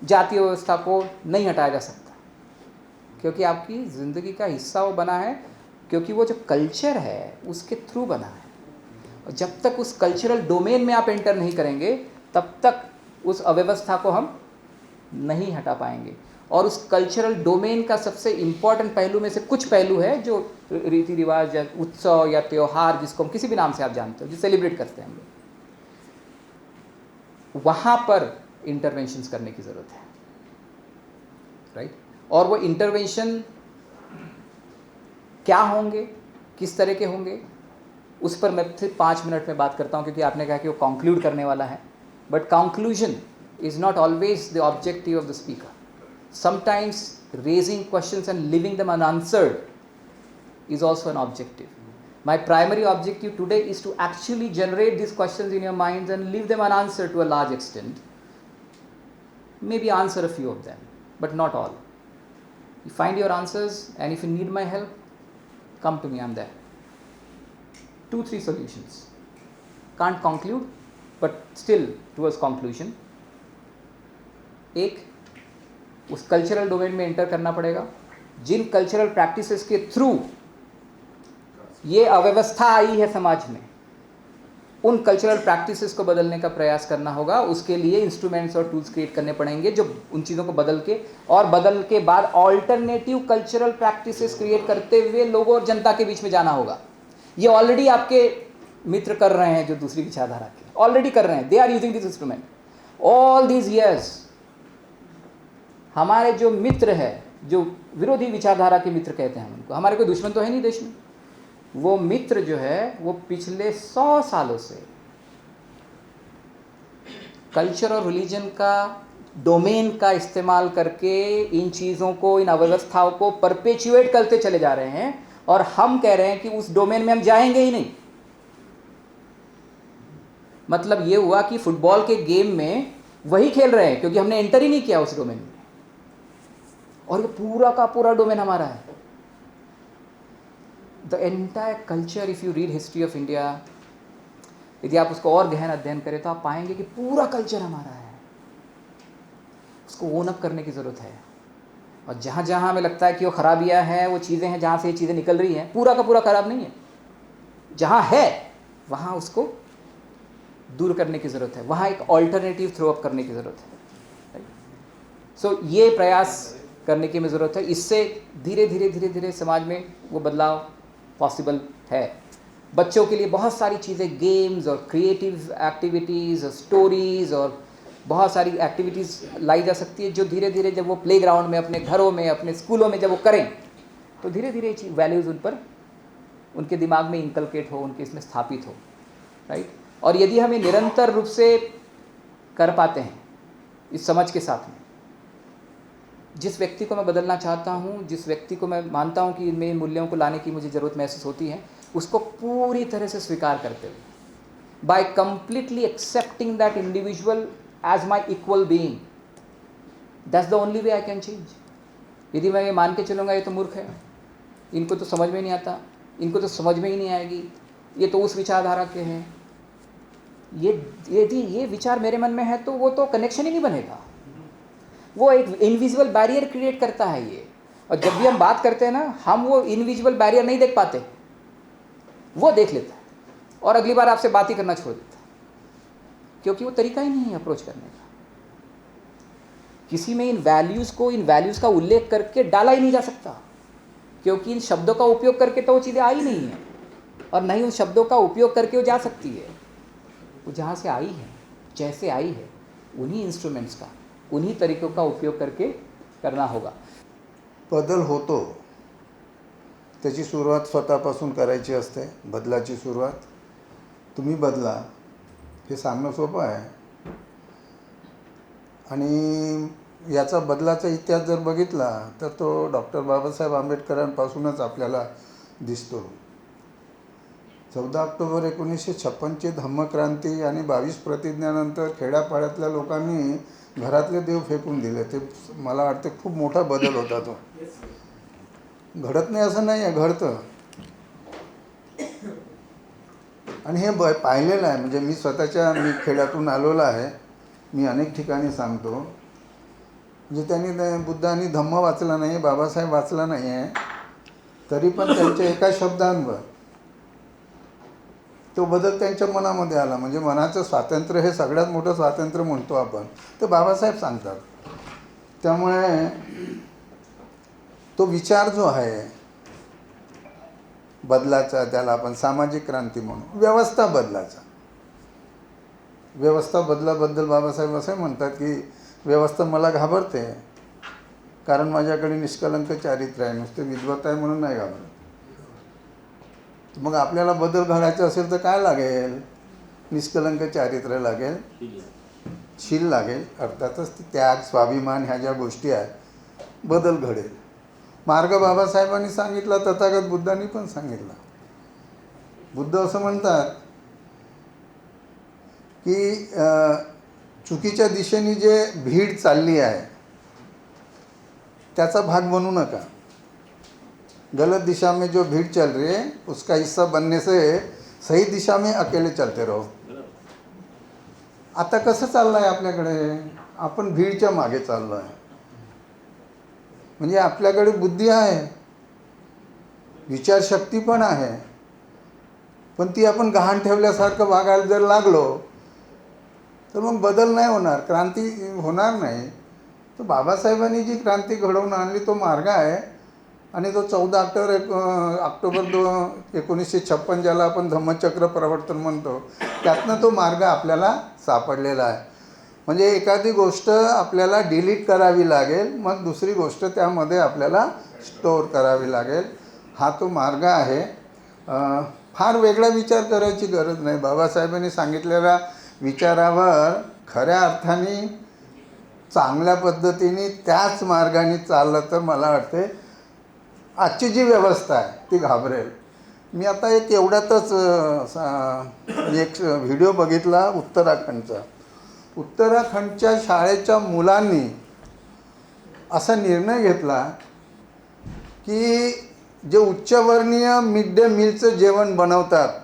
जातीय व्यवस्था को नहीं हटाया जा सकता, क्योंकि आपकी ज़िंदगी का हिस्सा वो बना है, क्योंकि वो जो कल्चर है उसके थ्रू बना है। और जब तक उस कल्चरल डोमेन में आप एंटर नहीं करेंगे तब तक उस अव्यवस्था को हम नहीं हटा पाएंगे। और उस कल्चरल डोमेन का सबसे इम्पॉर्टेंट पहलू में से कुछ पहलू है जो रीति रिवाज या उत्सव या त्यौहार, जिसको हम किसी भी नाम से आप जानते हो, जो सेलिब्रेट करते हैं हम लोग, वहाँ पर इंटरवेंशंस करने की ज़रूरत है, राइट? और वो इंटरवेंशन क्या होंगे, किस तरह के होंगे, उस पर मैं फिर 5 मिनट में बात करता हूँ, क्योंकि आपने कहा कि वो कंक्लूड करने वाला है। But conclusion is not always the objective of the speaker. Sometimes raising questions and leaving them unanswered is also an objective. My primary objective today is to actually generate these questions in your minds and leave them unanswered to a large extent. Maybe answer a few of them, but not all. You find your answers, and if you need my help, come to me, I'm there. 2-3 solutions. Can't conclude, but still towards conclusion. एक, उस कल्चरल डोमेन में एंटर करना पड़ेगा। जिन कल्चरल प्रैक्टिसेस के थ्रू ये अव्यवस्था आई है समाज में, उन कल्चरल प्रैक्टिसेस को बदलने का प्रयास करना होगा। उसके लिए इंस्ट्रूमेंट्स और टूल्स क्रिएट करने पड़ेंगे जो उन चीज़ों को बदल के बाद ऑल्टरनेटिव कल्चरल प्रैक्टिसेस क्रिएट करते हुए लोगों और जनता के बीच में जाना होगा। ये ऑलरेडी आपके मित्र कर रहे हैं, जो दूसरी विचारधारा के ऑलरेडी कर रहे हैं। They are using this instrument all these years. हमारे जो मित्र है, जो विरोधी विचारधारा के मित्र कहते हैं उनको, हमारे कोई दुश्मन तो है नहीं देश में, वो मित्र जो है वो पिछले 100 सालों से कल्चर और रिलीजन का डोमेन का इस्तेमाल करके इन चीज़ों को, इन अव्यवस्थाओं को परपेचुएट करते चले जा रहे हैं। और हम कह रहे हैं कि उस डोमेन में हम जाएंगे ही नहीं। मतलब ये हुआ कि फुटबॉल के गेम में वही खेल रहे हैं क्योंकि हमने एंटर ही नहीं किया उस डोमेन में, और पूरा का पूरा डोमेन हमारा है। The entire culture, if you read history of India, यदि आप उसको और गहन अध्ययन करें तो आप पाएंगे कि पूरा कल्चर हमारा है। उसको ओन अप करने की ज़रूरत है। और जहाँ जहाँ हमें लगता है कि वो खराबियाँ हैं, वो चीज़ें हैं जहाँ से ये चीज़ें निकल रही हैं, पूरा का पूरा खराब नहीं है। जहाँ है वहाँ उसको दूर करने की ज़रूरत है, वहाँ एक ऑल्टरनेटिव थ्रो अप करने की ज़रूरत है। सो ये प्रयास करने की हमें ज़रूरत है। इससे धीरे धीरे समाज में वो बदलाव पॉसिबल है। बच्चों के लिए बहुत सारी चीज़ें, गेम्स और क्रिएटिव एक्टिविटीज़ और स्टोरीज़ और बहुत सारी एक्टिविटीज़ लाई जा सकती है, जो धीरे धीरे जब वो प्लेग्राउंड में, अपने घरों में, अपने स्कूलों में जब वो करें तो धीरे धीरे वैल्यूज़ उन पर, उनके दिमाग में इंकलकेट हो, उनके इसमें स्थापित हो, राइट। और यदि हमें निरंतर रूप से कर पाते हैं इस समझ के साथ में, जिस व्यक्ति को मैं बदलना चाहता हूँ, जिस व्यक्ति को मैं मानता हूँ कि इनमें इन मूल्यों को लाने की मुझे ज़रूरत महसूस होती है, उसको पूरी तरह से स्वीकार करते हुए, by completely accepting that individual as my equal being, that's the only way I can change. यदि मैं ये मान के चलूँगा ये तो मूर्ख है, इनको तो समझ में नहीं आता, इनको तो समझ में ही नहीं आएगी, ये तो उस विचारधारा के हैं, ये यदि ये विचार मेरे मन में है तो वो तो कनेक्शन ही नहीं बनेगा, वो एक इनविजिबल बैरियर क्रिएट करता है ये। और जब भी हम बात करते हैं ना, हम वो इनविजिबल बैरियर नहीं देख पाते, वो देख लेता है और अगली बार आपसे बात ही करना छोड़ देता है, क्योंकि वो तरीका ही नहीं है अप्रोच करने का। किसी में इन वैल्यूज़ का उल्लेख करके डाला ही नहीं जा सकता, क्योंकि इन शब्दों का उपयोग करके तो वो चीज़ें आई नहीं है, और नहीं उन शब्दों का उपयोग करके वो जा सकती है। वो जहाँ से आई है, जैसे आई है, उन्हीं इंस्ट्रूमेंट्स का, उन्हीं तरीक़ों का उपयोग करके करना होगा। बदल होतो, त्याची सुरुवात स्वतःपासून करायची असते। बदलाची सुरुवात तुम्ही बदला हे सांगणं सोपं आहे, आणि याचा बदलाचा इतिहास जर बघितला तर तो डॉक्टर बाबासाहेब आंबेडकरांपासूनच आपल्याला दिसतो। 14 ऑक्टोबर 1956ची धम्मक्रांती आणि 22 प्रतिज्ञानंतर खेड्यापाड्यातल्या लोकांनी घरातले देव फेकून दिले, ते मला वाटते खूप मोठा बदल होता तो। घडत नाही असं नाही आहे, घडतं, आणि हे पाहिलेलं आहे। म्हणजे मी खेड्यातून आलेलो आहे, मी अनेक ठिकाणी सांगतो, म्हणजे त्यांनी बुद्धांनी धम्म वाचला नाही, बाबासाहेब वाचला नाही आहे, तरी पण त्यांच्या एका शब्दांवर तो बदल त्यांच्या मनामध्ये आला। म्हणजे मनाचं स्वातंत्र्य हे सगळ्यात मोठं स्वातंत्र्य म्हणतो आपण, ते बाबासाहेब सांगतात। त्यामुळे तो विचार जो आहे बदलाचा, त्याला आपण सामाजिक क्रांती म्हणू, व्यवस्था बदलाचा। व्यवस्था बदलाबद्दल बाबासाहेब असं म्हणतात की व्यवस्था मला घाबरते, कारण माझ्याकडे निष्कलंक चारित्र्य आहे, नुसते विद्वत आहे म्हणून नाही घाबरत। मग आपल्याला बदल घडायचा असेल तर काय लागेल? निष्कलंक चारित्र्य लागेल, शील लागेल, अर्थातच त्याग, स्वाभिमान ह्या ज्या गोष्टी आहेत, बदल घडेल। मार्ग बाबासाहेबांनी सांगितला, तथागत बुद्धांनी पण सांगितला। बुद्ध असं म्हणतात की चुकीच्या दिशेने जे भीड चालली आहे त्याचा भाग बनू नका। गलत दिशा में जो भीड़ चल रही है उसका हिस्सा बनने से सही दिशा में अकेले चलते रहो। आता कसं चाललं आहे आपल्याकडे? आपण भीडच्या मागे चाललो आहे। म्हणजे आपल्याकडे बुद्धी आहे, विचारशक्ती पण आहे, पण ती आपण गहाण ठेवल्यासारखं वागायला जर लागलो तर मग बदल नाही होणार, क्रांती होणार नाही। तर बाबासाहेबांनी जी क्रांती घडवून आणली तो मार्ग आहे, आणि तो 14 ऑक्टोबर 1956 ज्याला आपण धम्मचक्र प्रवर्तन म्हणतो, त्यातनं तो मार्ग आपल्याला सापडलेला आहे। म्हणजे एखादी गोष्ट आपल्याला डिलीट करावी लागेल, मग दुसरी गोष्ट त्यामध्ये आपल्याला स्टोअर करावी लागेल, हा तो मार्ग आहे। फार वेगळा विचार करायची गरज नाही। बाबासाहेबांनी सांगितलेल्या विचारावर खऱ्या अर्थाने चांगल्या पद्धतीने त्याच मार्गाने चाललं तर मला वाटते आजची जी व्यवस्था आहे ती घाबरेल। मी आता एक एवढ्यातच एक व्हिडिओ बघितला उत्तराखंडचा। उत्तराखंडच्या शाळेच्या मुलांनी असा निर्णय घेतला की जे उच्चवर्णीय मिड डे मीलचं जेवण बनवतात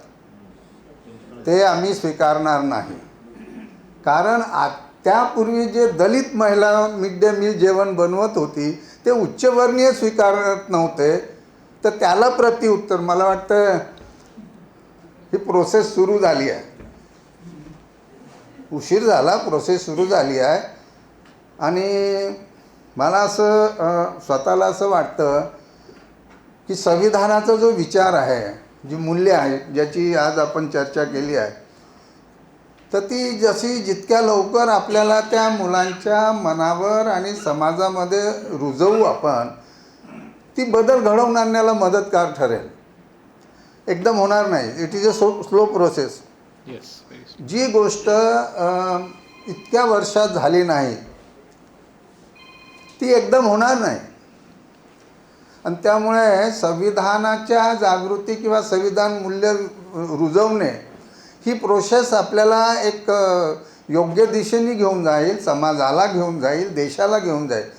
ते आम्ही स्वीकारणार नाही, कारण त्यापूर्वी जे दलित महिला मिड डे मील जेवण बनवत होती ते उच्चवर्णीय स्वीकारत नव्हते। तर त्याला प्रत्युत्तर मला वाटतं ही प्रोसेस सुरू झाली आहे, उशीर झाला, प्रोसेस सुरू झाली आहे। आणि मला असं स्वतःला असं वाटतं की संविधानाचा जो विचार आहे, जी मूल्य आहे, ज्याची आज आपण चर्चा केली आहे, तर ती जितक्या लवकर आपल्याला त्या मुलांच्या मनावर आणि समाजामध्ये रुजवू आपण, ती बदल घडवून आणण्याला मदतगार ठरेल। एकदम होणार नाही, it is a slow process. जी गोष्ट इतक्या वर्षात झाली नाही ती एकदम होणार नाही, आणि त्यामुळे संविधानाच्या जागृती किंवा संविधान मूल्य रुजवणे ही प्रोसेस आपल्याला एक योग्य दिशेने घेऊन जाईल, समाजाला घेऊन जाईल, देशाला घेऊन जाईल।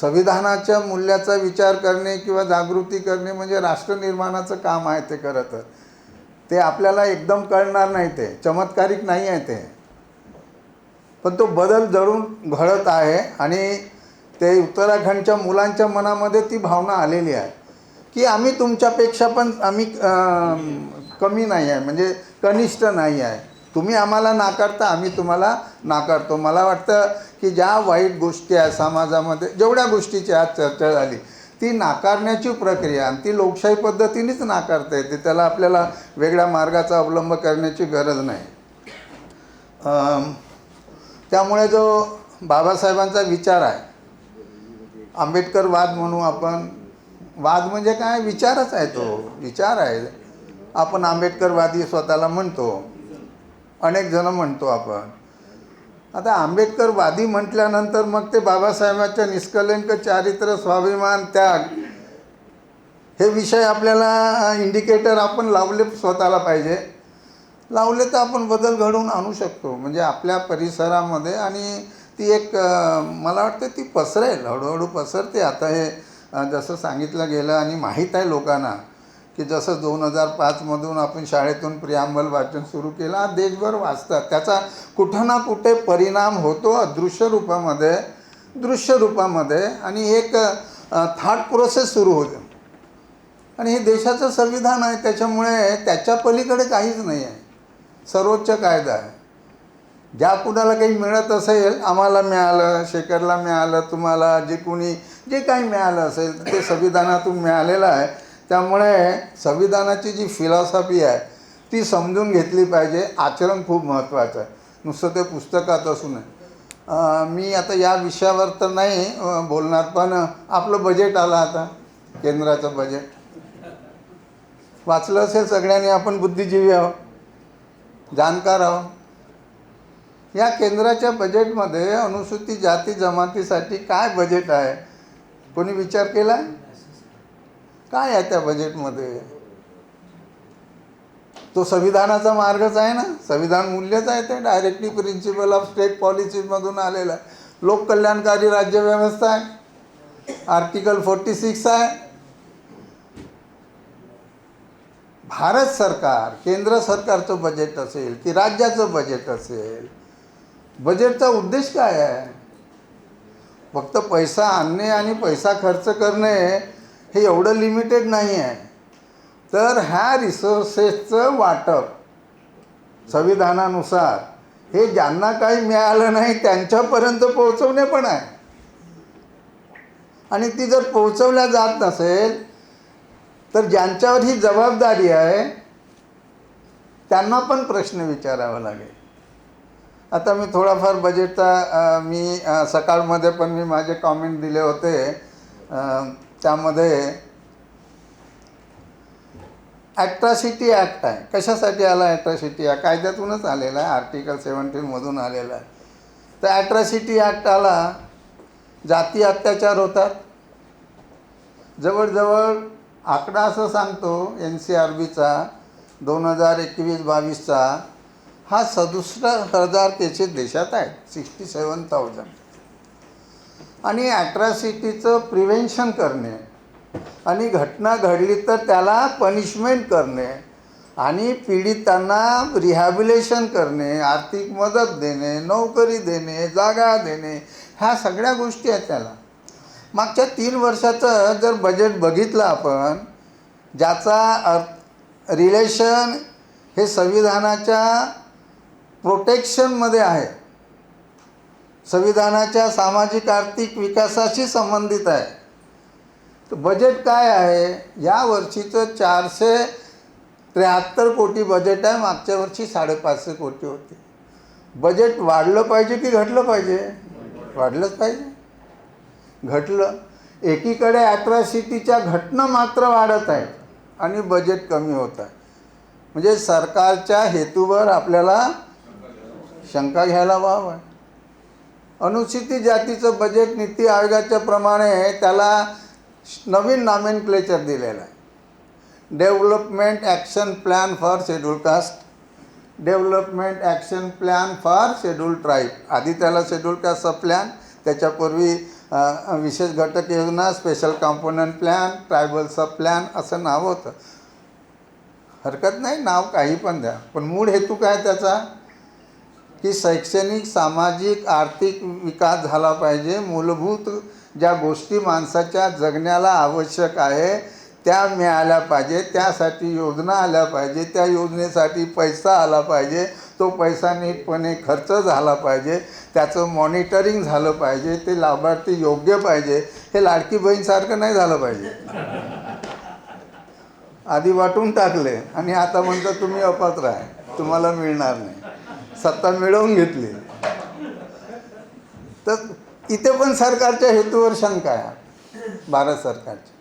संविधानाच्या मूल्याचा विचार करणे किंवा जागृती करणे म्हणजे राष्ट्रनिर्माणाचं काम आहे ते खरं तर. ते आपल्याला एकदम कळणार नाही, ते चमत्कारिक नाही आहे ते, पण तो बदल जरूर घडत आहे. आणि ते उत्तराखंडच्या मुलांच्या मनामध्ये ती भावना आलेली आहे की आम्ही तुमच्यापेक्षा पण आम्ही कमी नाही आहे, म्हणजे कनिष्ठ नाही आहे. तुम्ही आम्हाला नाकारता, आम्ही तुम्हाला नाकारतो. मला वाटतं की ज्या वाईट गोष्टी आहेत समाजामध्ये, जेवढ्या गोष्टीची आज चर्चा झाली, ती नाकारण्याची प्रक्रिया आणि ती लोकशाही पद्धतीनेच नाकारता येते. त्याला आपल्याला वेगळ्या मार्गाचा अवलंब करण्याची गरज नाही. त्यामुळे जो बाबासाहेबांचा विचार आहे, आंबेडकरवाद म्हणू आपण, वाद म्हणजे काय, विचारच आहे, तो विचार आहे. आपण आंबेडकरवादी स्वतःला म्हणतो, अनेक जण म्हणतो आपण. आता आंबेडकरवादी म्हटल्यानंतर मग ते बाबासाहेबांच्या निष्कलंक चारित्र्य, स्वाभिमान, त्याग हे विषय आपल्याला इंडिकेटर आपण लावले स्वतःला पाहिजे. लावले तर आपण बदल घडवून आणू शकतो, म्हणजे आपल्या परिसरामध्ये. आणि ती एक मला वाटतं ती पसरेल, हळूहळू पसरते. आता हे जसं सांगितलं गेलं आणि माहीत आहे लोकांना की जसं 2005मधून आपण शाळेतून प्रियांबल वाचन सुरू केलं, आज देशभर वाचतात. त्याचा कुठं ना कुठे परिणाम होतो अदृश्य रूपामध्ये, दृश्य रूपामध्ये. आणि एक थॉट प्रोसेस सुरू होते. आणि हे देशाचं संविधान आहे, त्याच्यामुळे त्याच्या पलीकडे काहीच नाही आहे. सर्वोच्च कायदा आहे. ज्या कुणाला काही मिळत असेल, आम्हाला मिळालं, शेखरला मिळालं, तुम्हाला जे कोणी जे काही मिळालं असेल ते संविधानातून मिळालेलं आहे. त्यामुळे संविधानाची जी फिलॉसॉफी आहे ती समजून घेतली पाहिजे. आचरण खूप महत्त्वाचं आहे, नुसतं ते पुस्तकात असू नये. मी आता या विषयावर तर नाही बोलणार, पण आपलं बजेट आलं आता, केंद्राचं बजेट वाचलं असेल सगळ्यांनी. आपण बुद्धिजीवी आहोत, जाणकार आहोत. या केंद्राच्या बजेटमध्ये अनुसूचित जाती जमातीसाठी काय बजेट आहे, कोणी विचार केला? काय आहे त्या बजेटमध्ये? तो संविधानाचा मार्गच आहे ना, संविधान मूल्यच आहे ते. डायरेक्टली प्रिन्सिपल ऑफ स्टेट पॉलिसीमधून आलेलं आहे. लोककल्याणकारी राज्यव्यवस्था आहे, आर्टिकल 46 आहे. भारत सरकार, केंद्र सरकारचं बजेट असेल की राज्याचं बजेट असेल, बजेटचा उद्देश काय आहे? फक्त पैसा आणणे आणि पैसा खर्च करणे हे एवढं लिमिटेड नाही आहे. तर ह्या रिसोर्सेसचं वाटप संविधानानुसार हे ज्यांना काही मिळालं नाही त्यांच्यापर्यंत पोहोचवणे पण आहे. आणि ती जर पोहोचवल्या जात नसेल तर ज्यांच्यावर ही जबाबदारी आहे त्यांना पण प्रश्न विचारावा लागेल. आता मी थोडाफार बजेटचा मी सकाळमध्ये पण मी माझे कॉमेंट दिले होते. त्यामध्ये ॲट्रॉसिटी ॲक्ट आहे. कशासाठी आला ॲट्रॉसिटी ॲक्ट? कायद्यातूनच आलेला आहे, आर्टिकल 17मधून आलेला आहे. तर ॲट्रॉसिटी ॲक्ट आला, जाती अत्याचार होतात. जवळजवळ आकडा असं सांगतो NCRBचा 2021-22चा, हा 67,000 केसेस देशात आहेत, 67,000. आणि ॲट्रॉसिटीचं प्रिव्हेन्शन करणे आणि घटना घडली तर त्याला पनिशमेंट करणे आणि पीडितांना रिहॅबिलेशन करणे, आर्थिक मदत देणे, नोकरी देणे, जागा देणे, ह्या सगळ्या गोष्टी आहेत त्याला. मागच्या 3 वर्षाचं जर बजेट बघितलं आपण, ज्याचा रिलेशन हे संविधानाच्या प्रोटेक्शनमध्ये आहे, संविधानाच्या सामाजिक आर्थिक विकासाशी संबंधित आहे. तर बजेट काय आहे? या वर्षीचं 473 कोटी बजेट आहे. मागच्या वर्षी 550 कोटी होते. बजेट वाढलं पाहिजे की घटलं पाहिजे? वाढलंच पाहिजे. घटलं. एकीकडे ॲट्रॉसिटीच्या घटना मात्र वाढत आहेत आणि बजेट कमी होत आहे. म्हणजे सरकारच्या हेतूवर आपल्याला शंका घ्यायला वाव आहे. अनुसूचित जातीचं बजेट नीती आयोगाच्या प्रमाणे त्याला नवीन नॉमेनक्लेचर दिलेलं आहे. Development action plan for schedule caste, development action plan for schedule tribe. आधी त्याला शेड्यूल कास्टचा प्लॅन, त्याच्यापूर्वी विशेष घटक योजना, स्पेशल कॉम्पोनंट प्लॅन, ट्रायबल सब प्लॅन असं नाव होतं. हरकत नाही, नाव काही पण द्या, पण मूळ हेतू काय त्याचा, की शैक्षणिक, सामाजिक, आर्थिक विकास झाला पाहिजे. मूलभूत ज्या गोष्टी माणसाच्या जगण्याला आवश्यक आहे त्या मिळाल्या पाहिजे. त्यासाठी योजना आल्या पाहिजे, त्या योजनेसाठी पैसा आला पाहिजे, तो पैसा नीटपणे खर्च झाला पाहिजे, त्याचं मॉनिटरिंग झालं पाहिजे, ते लाभार्थी योग्य पाहिजे. हे लाडकी बहीणसारखं नाही झालं पाहिजे. आधी वाटून टाकले आणि आता म्हणतो तुम्ही अपात्र आहे, तुम्हाला मिळणार नाही. सत्ता मिळवून घेतली. तर इथे पण सरकारच्या हेतूवर शंका आहे. भारत सरकारची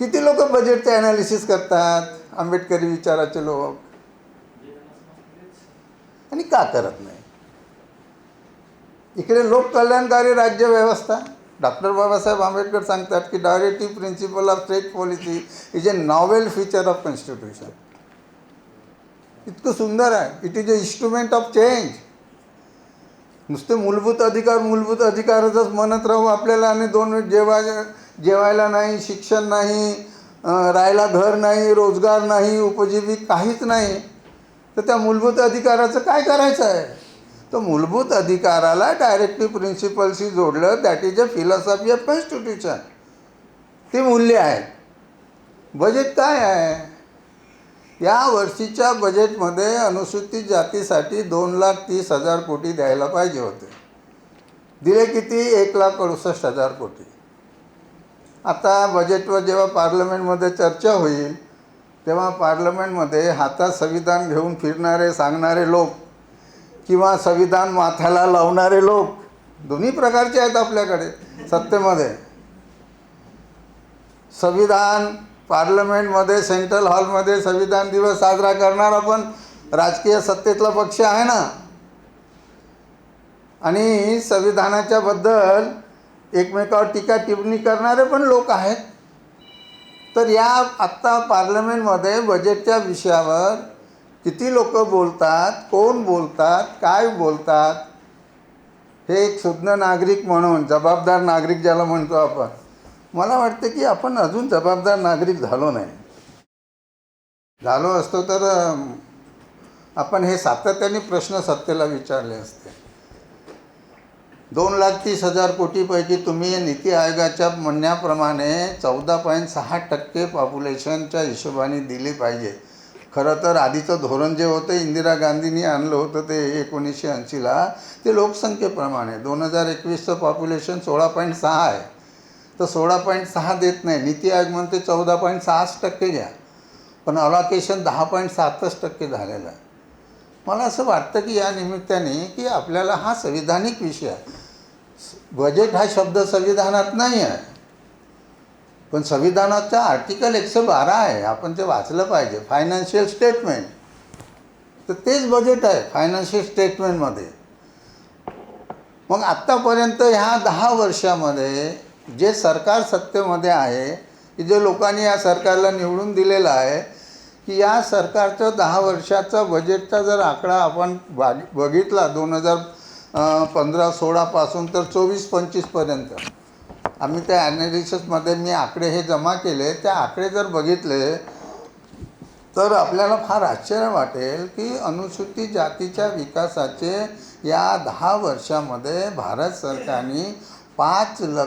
किती लोक बजेटचे ॲनालिसिस करतात, आंबेडकरी विचाराचे लोक, आणि का करत नाही. इकडे लोककल्याणकारी राज्यव्यवस्था, डॉक्टर बाबासाहेब आंबेडकर सांगतात की directive principle of state policy is a novel feature of constitution. इतकं सुंदर आहे. It is a instrument of change. नुसते मूलभूत अधिकारच म्हणत राहू आपल्याला, आणि दोन जेवायला नाही, शिक्षण नाही, राहायला घर नाही, रोजगार नाही, उपजीविक काहीच नाही, तर त्या मूलभूत अधिकाराचं काय करायचं आहे. तर मूलभूत अधिकाराला डायरेक्टिव्ह प्रिन्सिपलशी जोडलं, that is a philosophy of constitution. ती मूल्य आहेत. बजेट काय आहे. या वर्षीच्या बजेटमध्ये अनुसूचित जातीसाठी 2,30,000 कोटी द्यायला पाहिजे होते. दिले किती, 1,68,000 कोटी. आता बजेटवर जेव्हा पार्लमेंटमध्ये चर्चा होईल तेव्हा पार्लमेंटमध्ये हातात संविधान घेऊन फिरणारे सांगणारे लोक किंवा संविधान माथ्याला लावणारे लोक, दोन्ही प्रकारचे आहेत आपल्याकडे सत्तेमध्ये. संविधान पार्लमेंटमध्ये, सेंट्रल हॉलमध्ये संविधान दिवस साजरा करणारा पण राजकीय सत्तेतला पक्ष आहे ना, आणि संविधानाच्या बद्दल एकमेकावर टीका टिप्पणी करणारे पण लोक आहेत. तर या आत्ता पार्लमेंटमध्ये बजेटच्या विषयावर किती लोक बोलतात, कोण बोलतात, काय बोलतात, हे एक सुज्ञ नागरिक म्हणून, जबाबदार नागरिक ज्याला म्हणतो आपण, मला वाटतं की आपण अजून जबाबदार नागरिक झालो नाही. झालो असतो तर आपण हे सातत्याने प्रश्न सत्तेला विचारले असते. 2,30,000 कोटीपैकी तुम्ही नीती आयोगाच्या म्हणण्याप्रमाणे 14.6% पॉप्युलेशनच्या हिशोबाने दिली पाहिजे. खरं तर आधीचं धोरण जे होतं इंदिरा गांधींनी आणलं होतं ते 1980ला, ते लोकसंख्येप्रमाणे 2021चं पॉप्युलेशन 16.6 आहे. तर 16.6 देत नाही. नीती आयोग म्हणते 14.6% घ्या, पण अलॉकेशन 10.7% झालेलं आहे. मला असं वाटतं की या निमित्ताने की आपल्याला हा संविधानिक विषय आहे. बजेट हा शब्द संविधानात नाही आहे, पण संविधानाचा आर्टिकल 112 आहे, आपण ते वाचलं पाहिजे. फायनान्शियल स्टेटमेंट, तर तेच बजेट आहे फायनान्शियल स्टेटमेंटमध्ये. मग आत्तापर्यंत ह्या 10 वर्षामध्ये जे सरकार सत्तेमध्ये आहे, की जे लोकांनी या सरकारला निवडून दिलेलं आहे, की या सरकारचं 10 वर्षाचा बजेटचा जर आकडा आपण बघितला 2015-16 पासून तर 24-25पर्यंत, आम्ही त्या ॲनालिसिसमध्ये मी आकडे हे जमा केले, त्या आकडे जर बघितले तर आपल्याला फार आश्चर्य वाटेल की अनुसूचित जातीच्या विकासाचे या 10 वर्षामध्ये भारत सरकारने 5 लाख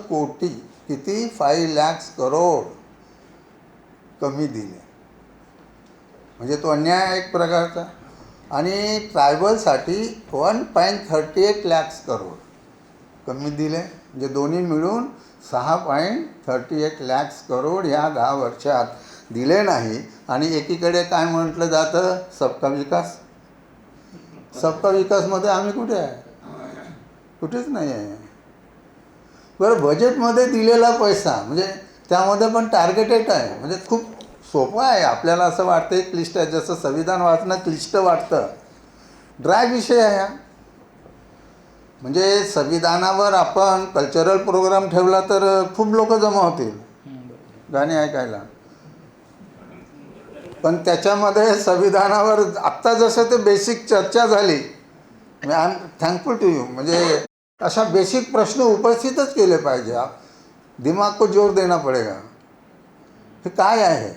कोटी, किती, 5 लाख करोड कमी दिले. म्हणजे तो अन्याय एक प्रकारचा. आणि ट्रायबलसाठी 1.38 लाख करोड कमी दिले. म्हणजे दोन्ही मिळून 6.38 लाख करोड ह्या 10 वर्षात दिले नाही. आणि एकीकडे काय म्हटलं जातं, सबका विकास. सबका विकासमध्ये आम्ही कुठे आहे, कुठेच नाही आहे. बरं, बजेटमध्ये दिलेला पैसा म्हणजे त्यामध्ये पण टार्गेटेड आहे. म्हणजे खूप सोपं आहे. आपल्याला असं वाटतं क्लिष्ट आहे, जसं संविधान वाचणं क्लिष्ट वाटतं. ड्राय विषय आहे हा. म्हणजे संविधानावर आपण कल्चरल प्रोग्राम ठेवला तर खूप लोक जमा होतील गाणी ऐकायला, पण त्याच्यामध्ये संविधानावर आत्ता जसं ते बेसिक चर्चा झाली, I am thankful to you. म्हणजे अशा बेसिक प्रश्न उपस्थितच केले पाहिजे. दिमाग को जोर देना पडेगा. हे काय आहे?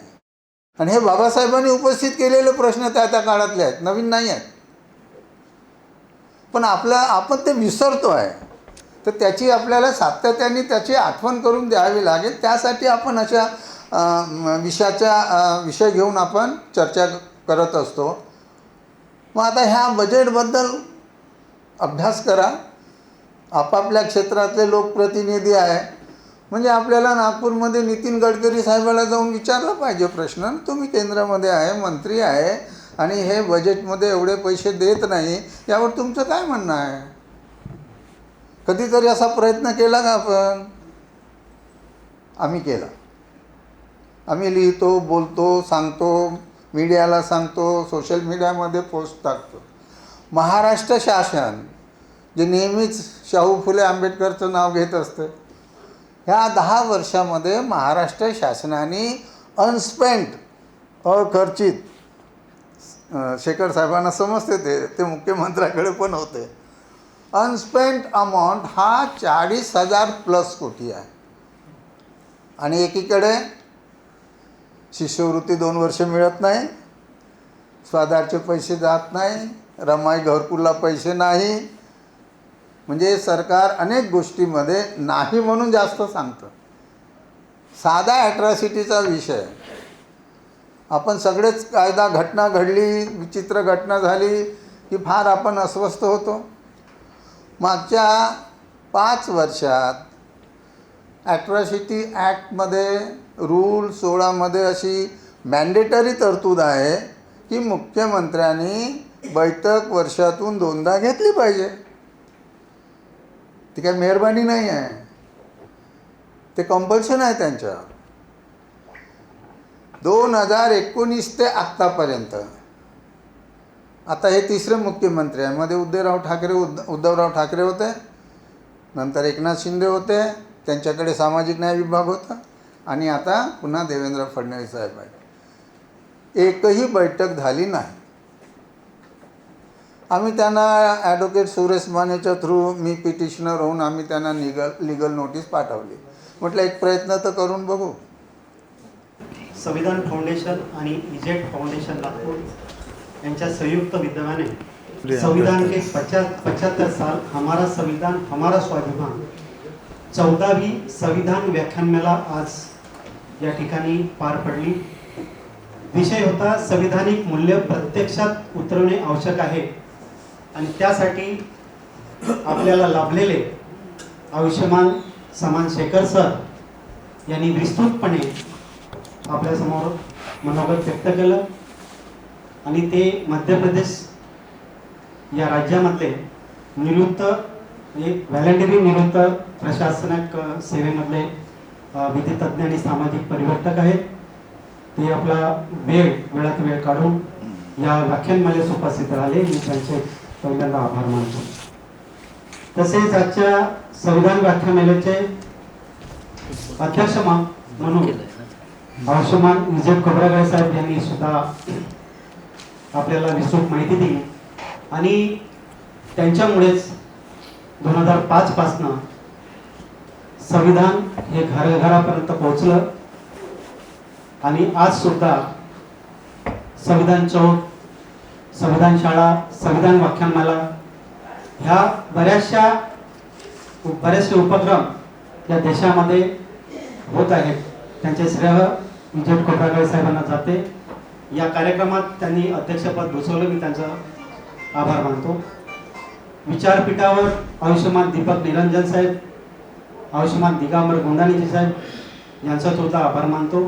आणि हे बाबासाहेबांनी उपस्थित केलेले प्रश्न त्या काळातले आहेत, नवीन नाही आहेत. पण आपण ते विसरतो आहे. तर त्याची आपल्याला सातत्याने त्याची आठवण करून द्यावी लागेल. त्यासाठी आपण अशा विषय घेऊन आपण चर्चा करत असतो. मग आता ह्या बजेटबद्दल अभ्यास करा. आपापल्या क्षेत्रातले लोकप्रतिनिधी आहे, म्हणजे आपल्याला नागपूरमध्ये नितीन गडकरी साहेबाला जाऊन विचारलं पाहिजे प्रश्न. तुम्ही केंद्रामध्ये आहे, मंत्री आहे, आणि हे बजेटमध्ये एवढे पैसे देत नाही, यावर तुमचं काय म्हणणं आहे? कधीतरी असा प्रयत्न केला का आपण? आम्ही केला. आम्ही लिहितो, बोलतो, सांगतो, मीडियाला सांगतो, सोशल मीडियामध्ये पोस्ट टाकतो. महाराष्ट्र शासन जे नेहमीच शाहू फुले आंबेडकरचं नाव घेत असतं, ह्या 10 वर्षामध्ये महाराष्ट्र शासनाने अनस्पेंट, अखर्चित, शेखर साहेबांना समजते ते मुख्यमंत्र्याकडे पण होते, अनस्पेंट अमाऊंट हा 40,000 प्लस कोटी आहे. आणि एकीकडे शिष्यवृत्ती 2 वर्ष मिळत नाही, स्वाधारचे पैसे जात नाही, रमाई घरकुलला पैसे नाही. म्हणजे सरकार अनेक गोष्टीमध्ये नाही म्हणून जास्त सांगतं. साधा ॲट्रॉसिटीचा विषय, आपण सगळेच कायदा घटना घडली, विचित्र घटना झाली की फार आपण अस्वस्थ होतो. मागच्या 5 वर्षात ॲट्रॉसिटी ॲक्टमध्ये रूल 16मध्ये अशी मॅन्डेटरी तरतूद आहे की मुख्यमंत्र्यांनी बैठक वर्षातून 2दा घेतली पाहिजे. ती काही मेहरबानी नाही आहे, ते कंपल्शन आहे त्यांच्या. 2019 ते आत्तापर्यंत, आता हे 3रे मुख्यमंत्री आहे. मध्ये उद्धवराव ठाकरे होते, नंतर एकनाथ शिंदे होते, त्यांच्याकडे सामाजिक न्याय विभाग होता, आणि आता पुन्हा देवेंद्र फडणवीस साहेब आहेत. एकही बैठक झाली नाही. आम्ही त्यांना ॲडव्होकेट सुरेश मानेच्या थ्रू, मी पिटिशनर होऊन आम्ही त्यांना लिगल नोटीस पाठवली. म्हटलं एक प्रयत्न तर करून बघू. संविधान फाउंडेशन आणि इजेट फाउंडेशन नागपूर यांच्या संयुक्त विद्यमाने संविधान के 75 साल हमारा संविधान हमारा स्वाभिमान 14वी संविधान व्याख्यानमाला आज या ठिकाणी पार पडली. विषय होता संविधानिक मूल्य प्रत्यक्षात उतरवणे आवश्यक आहे, आणि त्यासाठी आपल्याला लाभलेले आयुष्यमान समान शेखर सर यांनी विस्तृतपणे आपल्यासमोर मनोगत व्यक्त केलं. आणि ते मध्य प्रदेश या राज्यामधले निवृत्त, एक व्हॉलंटरी निवृत्त प्रशासनिक सेवेमधले विधितज्ञ आणि सामाजिक परिवर्तक आहेत. ते आपला वेळात वेळ काढून या व्याख्यानमालेस उपस्थित राहिले. मी त्यांचे पहिल्यांदा आभार मानतो. तसेच आजच्या संविधान व्याख्यानमालेचे अध्यक्ष म्हणून आयुष्यमान इजेट खोब्रागडे साहेब यांनी सुद्धा आपल्याला विस्तृत माहिती दिली. आणि त्यांच्यामुळेच 2005 पासनं संविधान हे घराघरापर्यंत पोहोचलं. आणि आज सुद्धा संविधान चौक, संविधान शाळा, संविधान व्याख्यानमाला ह्या बऱ्याचशे उपक्रम या देशामध्ये होत आहेत. त्यांचे श्रेय इजेट खोब्रागडे साहेबांना जाते. या कार्यक्रमात त्यांनी अध्यक्षपद भूषवलं, मी त्यांचा आभार मानतो. विचारपीठावर आयुष्यमान दीपक निरंजन साहेब, आयुष्यमान दिगंबर गोंडाणीजी साहेब यांचा सुद्धा आभार मानतो.